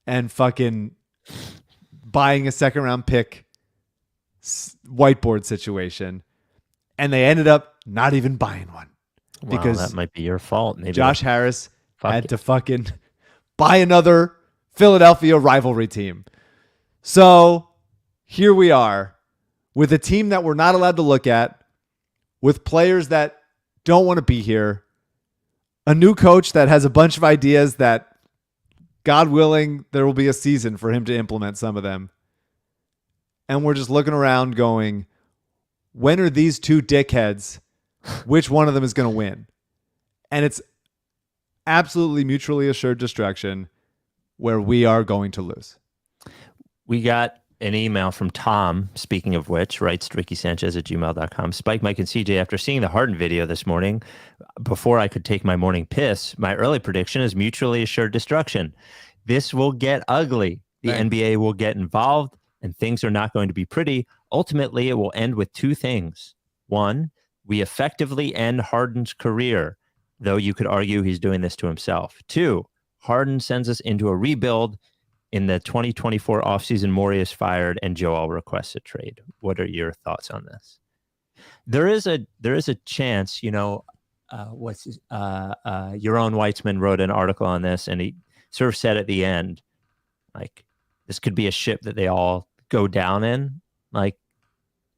and fucking buying a second round pick whiteboard situation. And they ended up not even buying one. Wow, Because that might be your fault. Maybe Josh Harris Fuck had it. to fucking buy another Philadelphia rivalry team. So here we are with a team that we're not allowed to look at, with players that don't want to be here, a new coach that has a bunch of ideas that, God willing, there will be a season for him to implement some of them. And we're just looking around going, when are these two dickheads, which one of them is going to win? And it's absolutely mutually assured destruction where we are going to lose. We got an email from Tom, speaking of which, writes to rickysanchez@gmail.com. Spike, Mike, and CJ, after seeing the Harden video this morning, before I could take my morning piss, my early prediction is mutually assured destruction. This will get ugly. The NBA will get involved, and things are not going to be pretty. Ultimately, it will end with two things. One, we effectively end Harden's career, though you could argue he's doing this to himself. Two, Harden sends us into a rebuild. In the 2024 offseason, Morey is fired and Joel requests a trade. What are your thoughts on this? There is a chance, Yaron Weitzman wrote an article on this, and he sort of said at the end, like, this could be a ship that they all go down in. Like,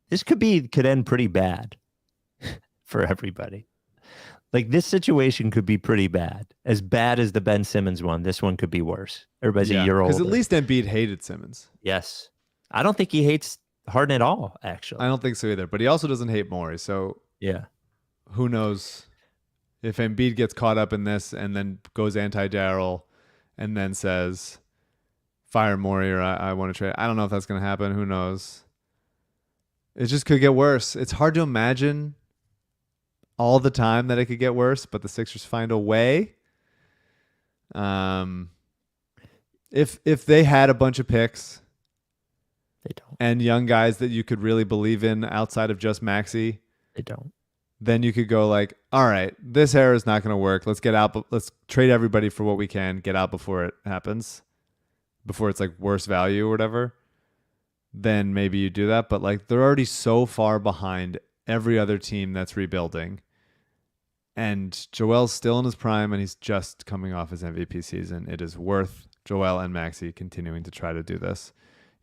this could end pretty bad for everybody. Like, this situation could be pretty bad. As bad as the Ben Simmons one, this one could be worse. Everybody's a year older. Because at least Embiid hated Simmons. Yes. I don't think he hates Harden at all, actually. I don't think so either. But he also doesn't hate Morey. So Yeah. who knows if Embiid gets caught up in this and then goes anti-Daryl and then says, fire Morey or I want to trade. I don't know if that's going to happen. Who knows? It just could get worse. It's hard to imagine all the time that it could get worse, but the Sixers find a way. If they had a bunch of picks, They don't. and young guys that you could really believe in outside of just Maxey, They don't. then you could go like, all right, this era is not going to work. Let's get out. Let's trade everybody for what we can. Get out before it happens, before it's like worse value or whatever. Then maybe you do that. But like, they're already so far behind every other team that's rebuilding. And Joel's still in his prime, and he's just coming off his MVP season. It is worth Joel and Maxey continuing to try to do this.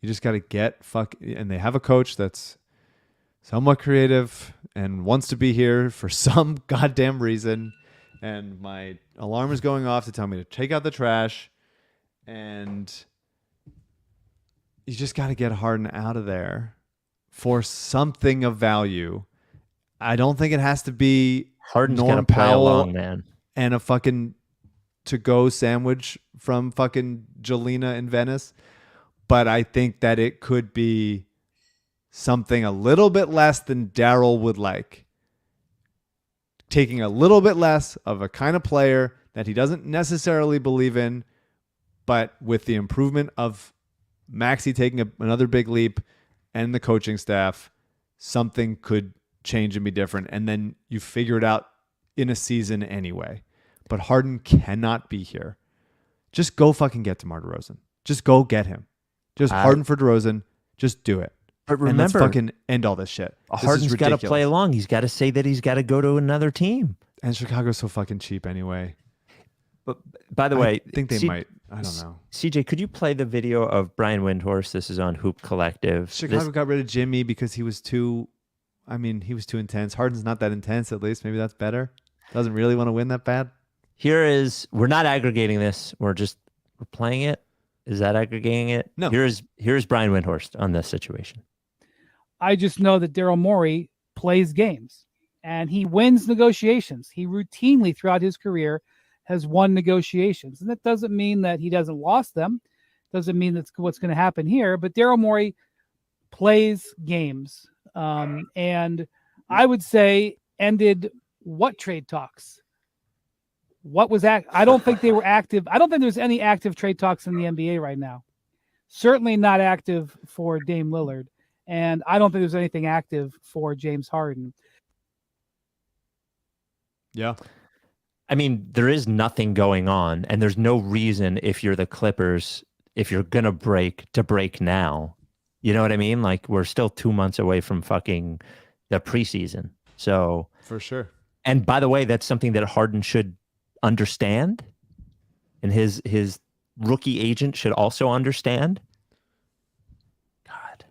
You just got to and they have a coach that's somewhat creative and wants to be here for some goddamn reason. And my alarm is going off to tell me to take out the trash. And you just got to get Harden out of there for something of value. I don't think it has to be Harden's Norm gonna play Powell along, man. and a fucking to-go sandwich from fucking Jelena in Venice. But I think that it could be something a little bit less than Daryl would like. Taking a little bit less of a kind of player that he doesn't necessarily believe in, but with the improvement of Maxey taking another big leap and the coaching staff, something could change and be different. And then you figure it out in a season anyway. But Harden cannot be here. Just go fucking get DeMar DeRozan. Just go get him. Just Harden for DeRozan. Just do it. But And let's remember, fucking end all this shit. This is Harden's got to play ridiculous. along. He's got to say that he's got to go to another team. And Chicago's so fucking cheap anyway. But by the way, I think they might. I don't know. CJ, could you play the video of Brian Windhorst? This is on Hoop Collective. Chicago got rid of Jimmy because he was too intense. Harden's not that intense, at least. Maybe that's better. Doesn't really want to win that bad. we're not aggregating this. We're playing it. Is that aggregating it? No. Here's Brian Windhorst on this situation. I just know that Daryl Morey plays games and he wins negotiations. He routinely throughout his career has won negotiations. And that doesn't mean that he doesn't lost them. Doesn't mean that's what's going to happen here. But Daryl Morey plays games. And I would say ended what trade talks? What was I don't think they were active. I don't think there's any active trade talks in the NBA right now. Certainly not active for Dame Lillard. And I don't think there's anything active for James Harden. Yeah. I mean, there is nothing going on, and there's no reason if you're the Clippers, if you're going to break now. You know what I mean? Like, we're still 2 months away from fucking the preseason. So, for sure. And by the way, that's something that Harden should understand, and his rookie agent should also understand. God,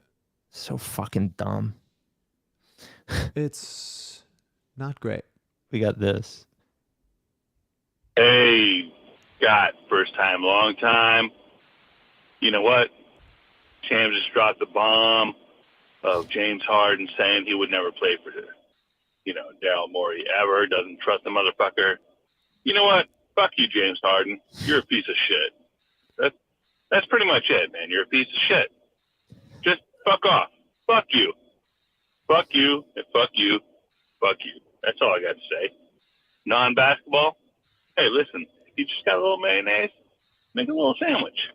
so fucking dumb. It's not great. We got this. Hey, Scott, first time, long time. You know what? James just dropped the bomb of James Harden saying he would never play for Daryl Morey ever, doesn't trust the motherfucker. You know what? Fuck you, James Harden. You're a piece of shit. That's pretty much it, man. You're a piece of shit. Just fuck off. Fuck you. Fuck you, and fuck you, fuck you. That's all I got to say. Non-basketball? Hey, listen, you just got a little mayonnaise, make a little sandwich.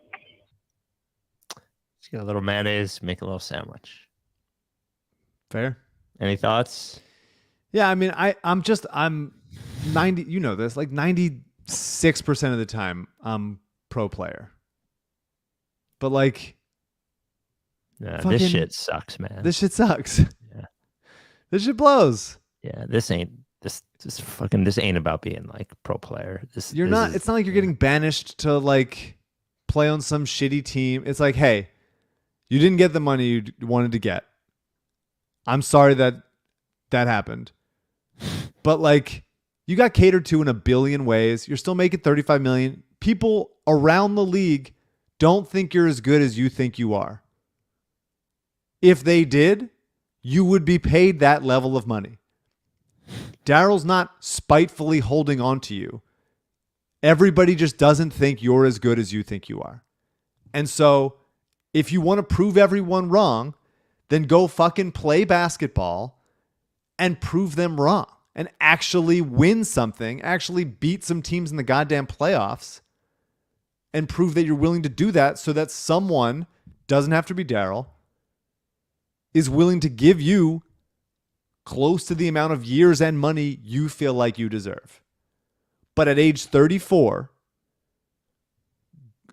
Just get a little mayonnaise, make a little sandwich. Fair. Any thoughts? Yeah, I mean, I'm 90, you know this, like 96% of the time I'm pro player. But like, this shit sucks, man. This shit sucks. Yeah. This shit blows. Yeah, this ain't about being like pro player. It's not like you're getting banished to like play on some shitty team. It's like, hey, you didn't get the money you wanted to get. I'm sorry that happened. But like, you got catered to in a billion ways. You're still making $35 million. People around the league don't think you're as good as you think you are. If they did, you would be paid that level of money. Daryl's not spitefully holding on to you. Everybody just doesn't think you're as good as you think you are. And so if you want to prove everyone wrong, then go fucking play basketball and prove them wrong and actually win something, actually beat some teams in the goddamn playoffs and prove that you're willing to do that so that someone, doesn't have to be Daryl, is willing to give you close to the amount of years and money you feel like you deserve. But at age 34,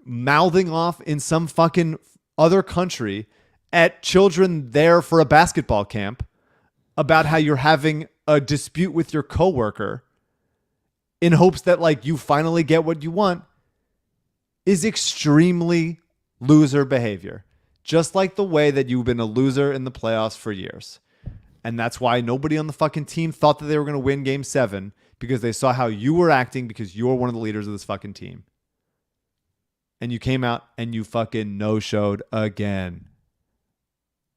mouthing off in some fucking other country at children there for a basketball camp about how you're having a dispute with your coworker in hopes that like you finally get what you want is extremely loser behavior. Just like the way that you've been a loser in the playoffs for years. And that's why nobody on the fucking team thought that they were going to win game 7 because they saw how you were acting because you're one of the leaders of this fucking team. And you came out and you fucking no-showed again.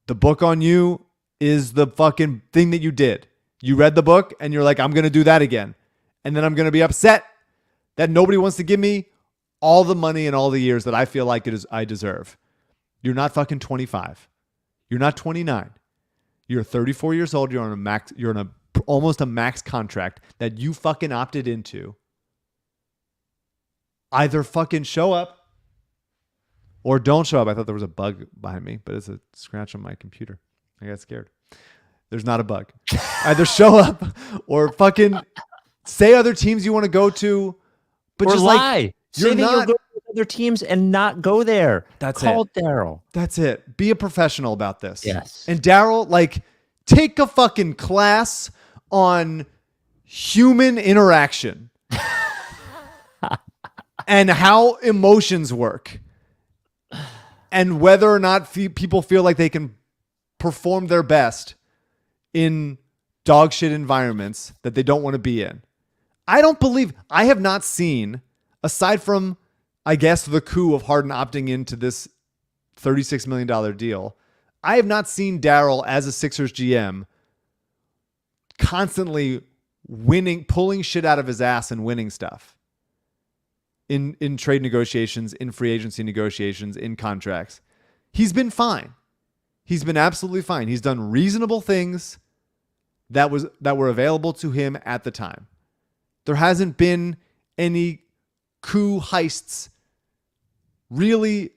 The book on you is the fucking thing that you did. You read the book and you're like, I'm going to do that again. And then I'm going to be upset that nobody wants to give me all the money and all the years that I feel like I deserve. You're not fucking 25. You're not 29. You're 34 years old. You're on almost a max contract that you fucking opted into. Either fucking show up or don't show up. I thought there was a bug behind me, but it's a scratch on my computer. I got scared. There's not a bug. Either show up or fucking say other teams you want to go to, but or just lie. Like you're Say that not. you'll go to other teams and not go there. Call Daryl. That's it. Be a professional about this. Yes. And Daryl, like, take a fucking class on human interaction and how emotions work and whether or not people feel like they can perform their best in dog shit environments that they don't want to be in. I have not seen, aside from, I guess, the coup of Harden opting into this $36 million deal, I have not seen Daryl as a Sixers GM constantly winning, pulling shit out of his ass and winning stuff in trade negotiations, in free agency negotiations, in contracts. He's been fine. He's been absolutely fine. He's done reasonable things that were available to him at the time. There hasn't been any coup heists. Really,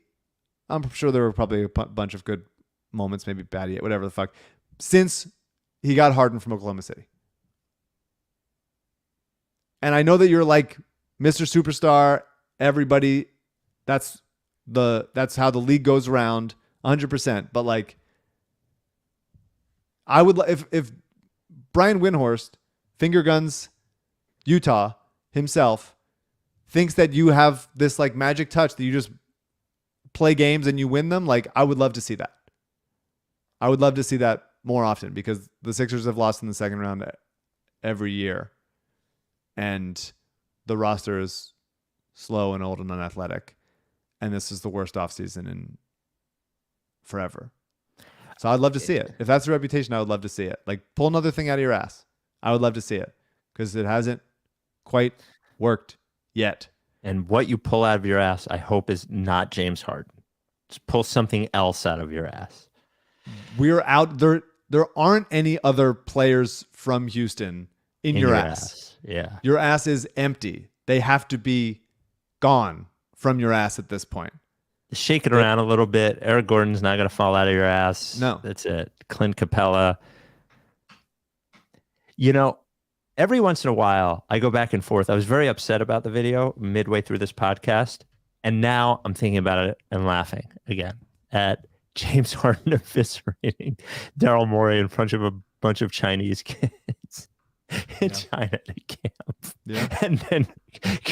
I'm sure there were probably a bunch of good moments, maybe bad yet, whatever the fuck, since he got Harden from Oklahoma City. And I know that you're like Mr. Superstar, everybody, that's how the league goes around 100%. But like, I would, if Brian Windhorst, finger guns, Utah himself, thinks that you have this like magic touch that you just play games and you win them, like I would love to see that. I would love to see that more often because the Sixers have lost in the second round every year. And the roster is slow and old and unathletic. And this is the worst offseason in forever. So I'd love to see it. If that's the reputation, I would love to see it. Like, pull another thing out of your ass. I would love to see it because it hasn't quite worked yet. And what you pull out of your ass, I hope, is not James Harden. Just pull something else out of your ass. We're out there. There aren't any other players from Houston in your ass. Yeah. Your ass is empty. They have to be gone from your ass at this point. Shake it around a little bit. Eric Gordon's not going to fall out of your ass. No. That's it. Clint Capella. You know, every once in a while, I go back and forth. I was very upset about the video midway through this podcast. And now I'm thinking about it and laughing again at James Harden eviscerating Daryl Morey in front of a bunch of Chinese kids in China at a camp. Yeah. And then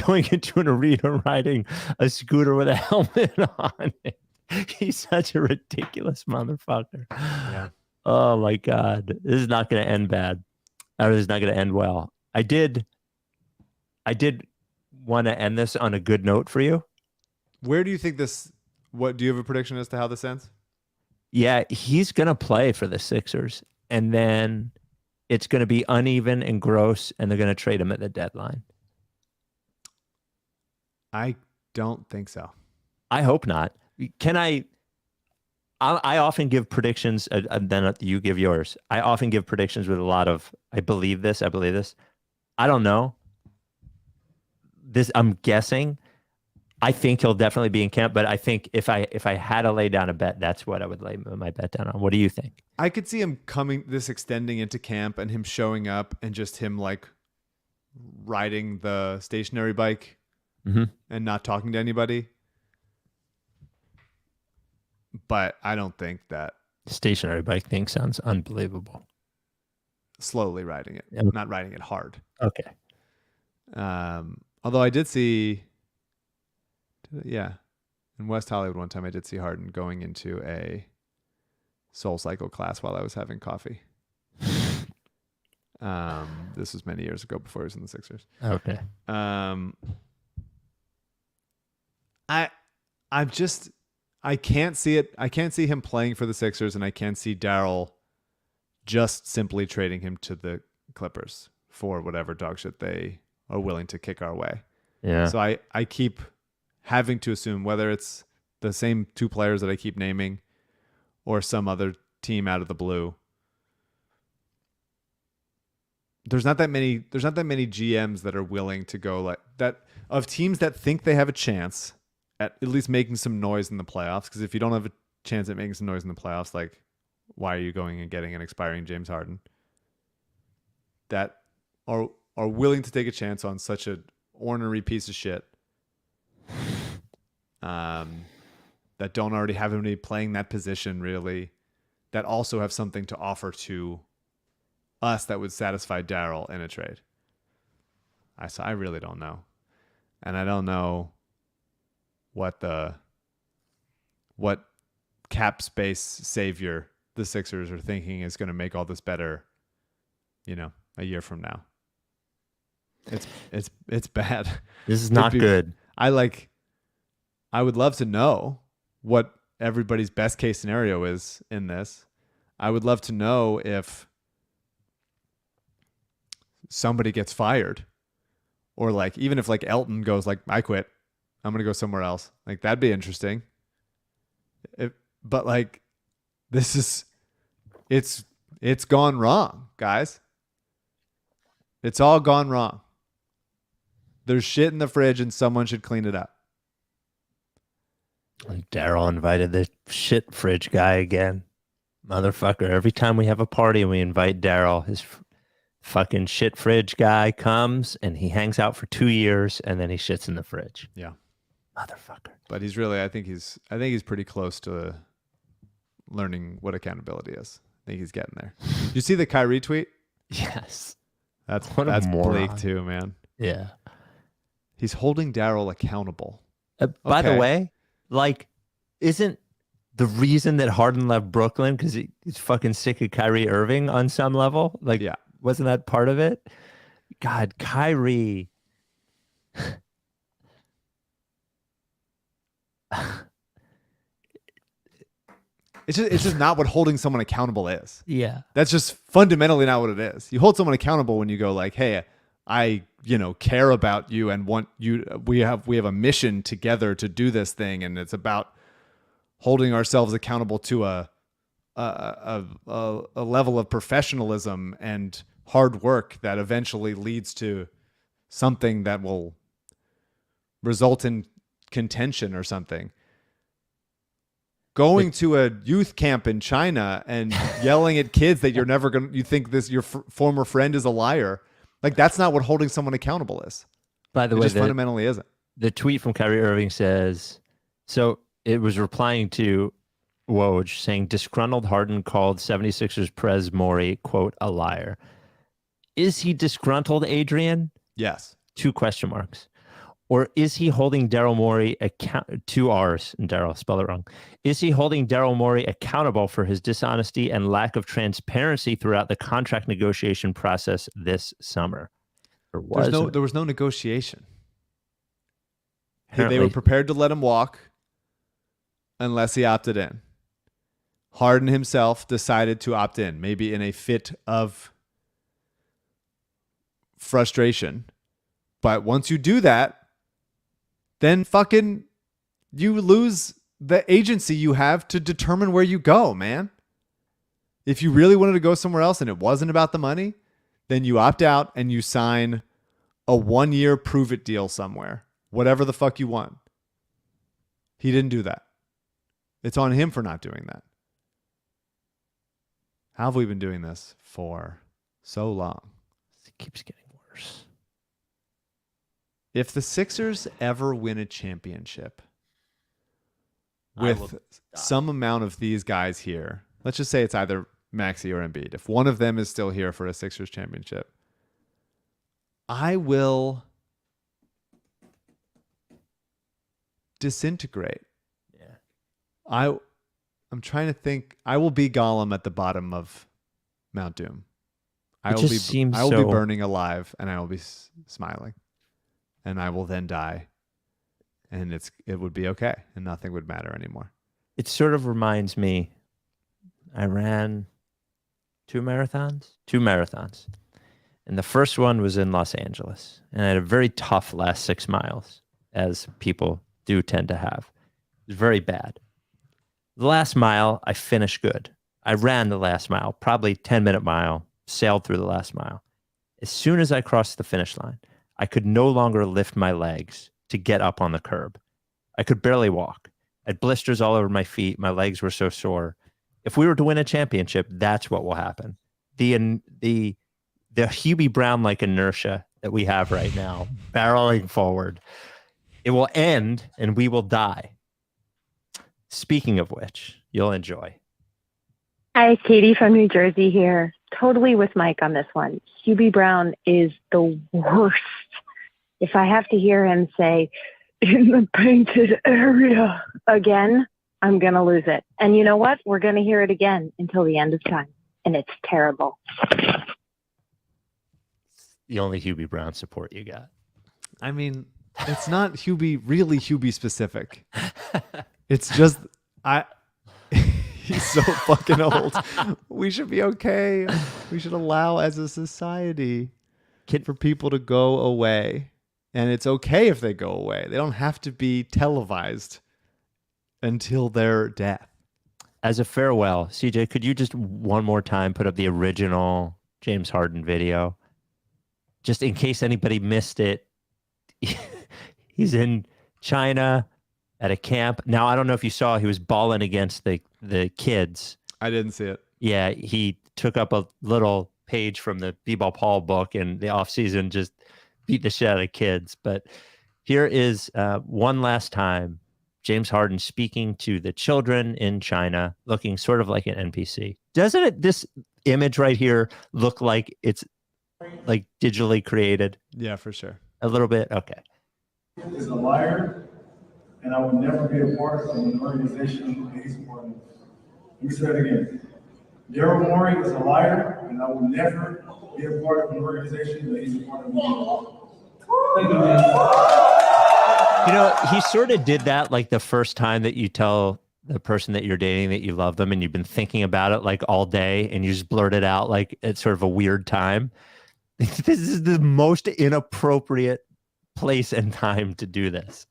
going into an arena riding a scooter with a helmet on it. He's such a ridiculous motherfucker. Yeah. Oh my God. This is not going to end bad. Or this is not going to end well. I did want to end this on a good note for you. Where do you think this, what do you have a prediction as to how this ends? Yeah, he's going to play for the Sixers, and then it's going to be uneven and gross, and they're going to trade him at the deadline. I don't think so. I hope not. I often give predictions, and then you give yours. I often give predictions with a lot of, I believe this. I don't know. I'm guessing. I think he'll definitely be in camp, but I think if I had to lay down a bet, that's what I would lay my bet down on. What do you think? I could see him extending into camp and him showing up and just him like riding the stationary bike and not talking to anybody. But I don't think that stationary bike thing sounds unbelievable. Slowly riding it, not riding it hard. Okay. Although I did see, in West Hollywood one time I did see Harden going into a Soul Cycle class while I was having coffee. This was many years ago before he was in the Sixers. Okay. I can't see it. I can't see him playing for the Sixers, and I can't see Daryl just simply trading him to the Clippers for whatever dog shit they are willing to kick our way. Yeah. So I keep having to assume whether it's the same two players that I keep naming or some other team out of the blue. There's not that many GMs that are willing to go like that, of teams that think they have a chance at least making some noise in the playoffs. Because if you don't have a chance at making some noise in the playoffs, like, why are you going and getting an expiring James Harden? That are willing to take a chance on such an ornery piece of shit. That don't already have anybody playing that position, really, that also have something to offer to us that would satisfy Daryl in a trade. I really don't know. And I don't know what cap space savior the Sixers are thinking is going to make all this better, a year from now. It's bad. This is not good. I would love to know what everybody's best case scenario is in this. I would love to know if somebody gets fired, or like even if like Elton goes like, I quit, I'm gonna go somewhere else. Like that'd be interesting. But like it's gone wrong, guys. It's all gone wrong. There's shit in the fridge and someone should clean it up. And Daryl invited the shit fridge guy again. Motherfucker. Every time we have a party and we invite Daryl, his fucking shit fridge guy comes and he hangs out for 2 years and then he shits in the fridge. Yeah. Motherfucker. But he's really, I think he's pretty close to learning what accountability is. I think he's getting there. You see the Kyrie tweet? Yes. That's moron. bleak too, man. Yeah. He's holding Daryl accountable. By the way, like, isn't the reason that Harden left Brooklyn because he's fucking sick of Kyrie Irving on some level? Like, yeah. Wasn't that part of it? God, Kyrie. It's just not what holding someone accountable is. Yeah. That's just fundamentally not what it is. You hold someone accountable when you go like, hey, I, care about you and want you, we have a mission together to do this thing. And it's about holding ourselves accountable to a level of professionalism and hard work that eventually leads to something that will result in contention or something. Going to a youth camp in China and yelling at kids that you think your former friend is a liar. Like, that's not what holding someone accountable is. By the way, just fundamentally isn't. The tweet from Kyrie Irving says, so it was replying to Woj saying, disgruntled Harden called 76ers Prez Morey, quote, a liar. Is he disgruntled, Adrian? Yes. 2 question marks. Or is he holding Daryl Morey 2 R's, and Daryl spelled it wrong. Is he holding Daryl Morey accountable for his dishonesty and lack of transparency throughout the contract negotiation process this summer? There was no negotiation. They were prepared to let him walk unless he opted in. Harden himself decided to opt in, maybe in a fit of frustration. But once you do that, then fucking you lose the agency you have to determine where you go, man. If you really wanted to go somewhere else and it wasn't about the money, then you opt out and you sign a 1-year prove it deal somewhere, whatever the fuck you want. He didn't do that. It's on him for not doing that. How have we been doing this for so long? It keeps getting worse. If the Sixers ever win a championship with some amount of these guys here, let's just say it's either Maxey or Embiid. If one of them is still here for a Sixers championship, I will disintegrate. Yeah. I'm trying to think. I will be Gollum at the bottom of Mount Doom. I will be burning alive, and I will be smiling. And I will then die, and it would be okay, and nothing would matter anymore. It sort of reminds me, I ran 2 marathons. And the first one was in Los Angeles, and I had a very tough last 6 miles, as people do tend to have. It was very bad. The last mile, I finished good. I ran the last mile, probably 10-minute mile, sailed through the last mile. As soon as I crossed the finish line, I could no longer lift my legs to get up on the curb. I could barely walk. I had blisters all over my feet. My legs were so sore. If we were to win a championship, that's what will happen. The Hubie Brown-like inertia that we have right now, barreling forward, it will end and we will die. Speaking of which, you'll enjoy. Hi, Katie from New Jersey here. Totally with Mike on this one. Hubie Brown is the worst. If I have to hear him say, in the painted area again, I'm going to lose it. And you know what? We're going to hear it again until the end of time. And it's terrible. the only Hubie Brown support you got. I mean, it's not really Hubie specific. It's just he's so fucking old. We should be okay. We should allow as a society for people to go away. And it's okay if they go away. They don't have to be televised until their death. As a farewell, CJ, could you just one more time put up the original James Harden video? Just in case anybody missed it. He's in China at a camp. Now, I don't know if you saw, he was balling against the kids. I didn't see it. Yeah, he took up a little page from the B-Ball Paul book in the offseason, just beat the shit out of kids. But here is one last time, James Harden speaking to the children in China, looking sort of like an NPC. Doesn't it, this image right here, look like it's like digitally created? Yeah, for sure. A little bit? Okay. Is a liar, and I will never be a part of an organization that he's a part of. Let me say that again. Daryl Morey is a liar, and I will never be a part of an organization that he's a part of. Thank you, man. You know, he sort of did that like the first time that you tell the person that you're dating that you love them and you've been thinking about it like all day and you just blurt it out like it's sort of a weird time. This is the most inappropriate place and time to do this,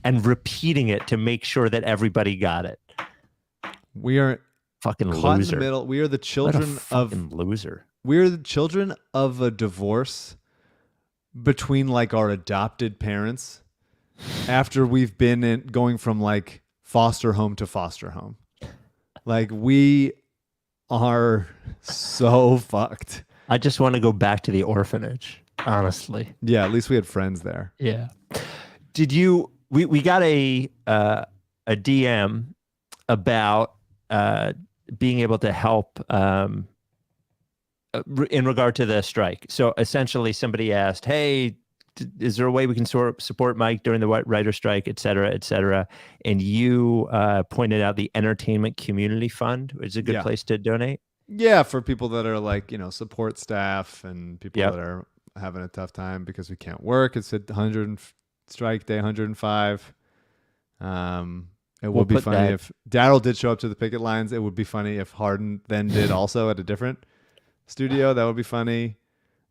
and repeating it to make sure that everybody got it. We are fucking caught loser. in the middle. We are the children of loser. We are the children of a divorce between like our adopted parents after we've been going from like foster home to foster home. Like we are so fucked. I just want to go back to the orphanage, honestly. Yeah, at least we had friends there. Yeah. Did you? We got a DM about being able to help in regard to the strike. So essentially, somebody asked, "Hey, is there a way we can support Mike during the writer strike, et cetera, et cetera?" And you pointed out the Entertainment Community Fund, which is a good place to donate. Yeah, for people that are like, support staff and people Yep. that are having a tough time because we can't work. It's at 100 strike day, 105. It would be funny if Daryl did show up to the picket lines. It would be funny if Harden then did also at a different studio. That would be funny.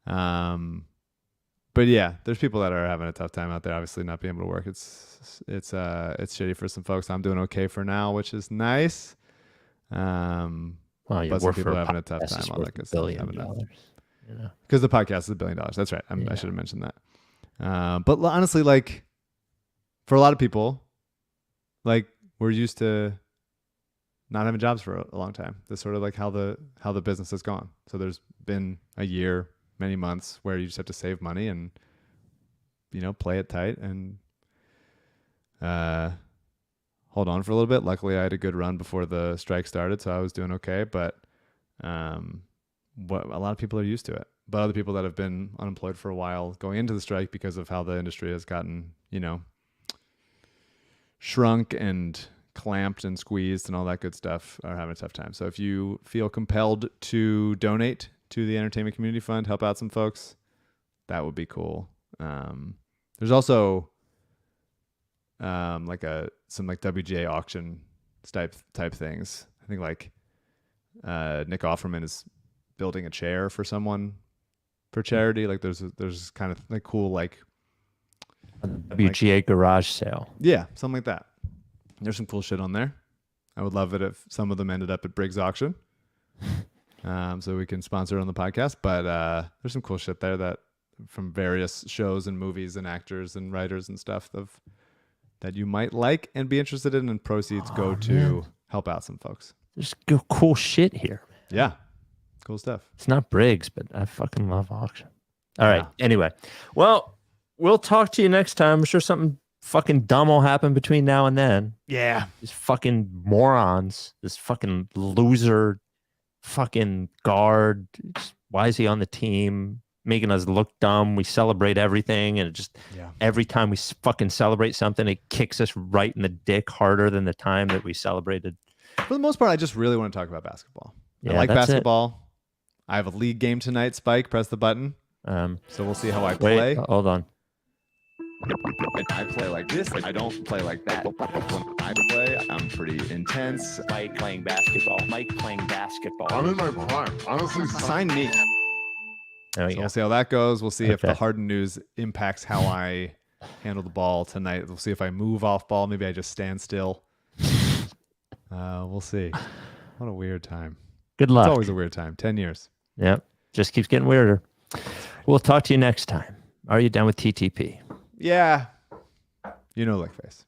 But yeah, there's people that are having a tough time out there. Obviously, not being able to work. It's shitty for some folks. I'm doing okay for now, which is nice. Well, you but some work people for are having a tough time. All that good stuff. Because the podcast is $1 billion. That's right. I should have mentioned that. But honestly, like for a lot of people, like we're used to not having jobs for a long time. That's sort of like how the business has gone. So there's been a year, many months where you just have to save money and play it tight and hold on for a little bit. Luckily, I had a good run before the strike started, so I was doing okay. But what a lot of people are used to it. But other people that have been unemployed for a while going into the strike because of how the industry has gotten, shrunk and clamped and squeezed and all that good stuff are having a tough time. So if you feel compelled to donate to the Entertainment Community Fund, help out some folks, that would be cool. There's also some WGA auction type things. I think like Nick Offerman is building a chair for someone for charity. Like there's kind of like cool like WGA garage sale. Yeah, something like that. There's some cool shit on there. I would love it if some of them ended up at Briggs Auction, so we can sponsor it on the podcast. But there's some cool shit there that from various shows and movies and actors and writers and stuff that you might like and be interested in, and proceeds go to help out some folks. There's cool shit here. Yeah, cool stuff. It's not Briggs, but I fucking love auction. All right. Anyway, well, we'll talk to you next time. I'm sure something fucking dumb will happen between now and then. Yeah. These fucking morons. This fucking loser fucking guard. Why is he on the team? Making us look dumb. We celebrate everything, and every time we fucking celebrate something, it kicks us right in the dick harder than the time that we celebrated. For the most part, I just really want to talk about basketball. Yeah, I like that's basketball. I have a league game tonight. Spike, press the button. So we'll see how I Wait, play. hold on. I play like this. I don't play like that. When I play, I'm pretty intense. Mike playing basketball. I'm in my prime. Honestly, Sign me. There we So go. we'll see how that goes. We'll see if the Okay. Harden news impacts how I handle the ball tonight. We'll see if I move off ball. Maybe I just stand still. We'll see. What a weird time. Good luck. It's always a weird time. 10 years. Yep. Just keeps getting weirder. We'll talk to you next time. Are you done with TTP? Yeah. You know, like face.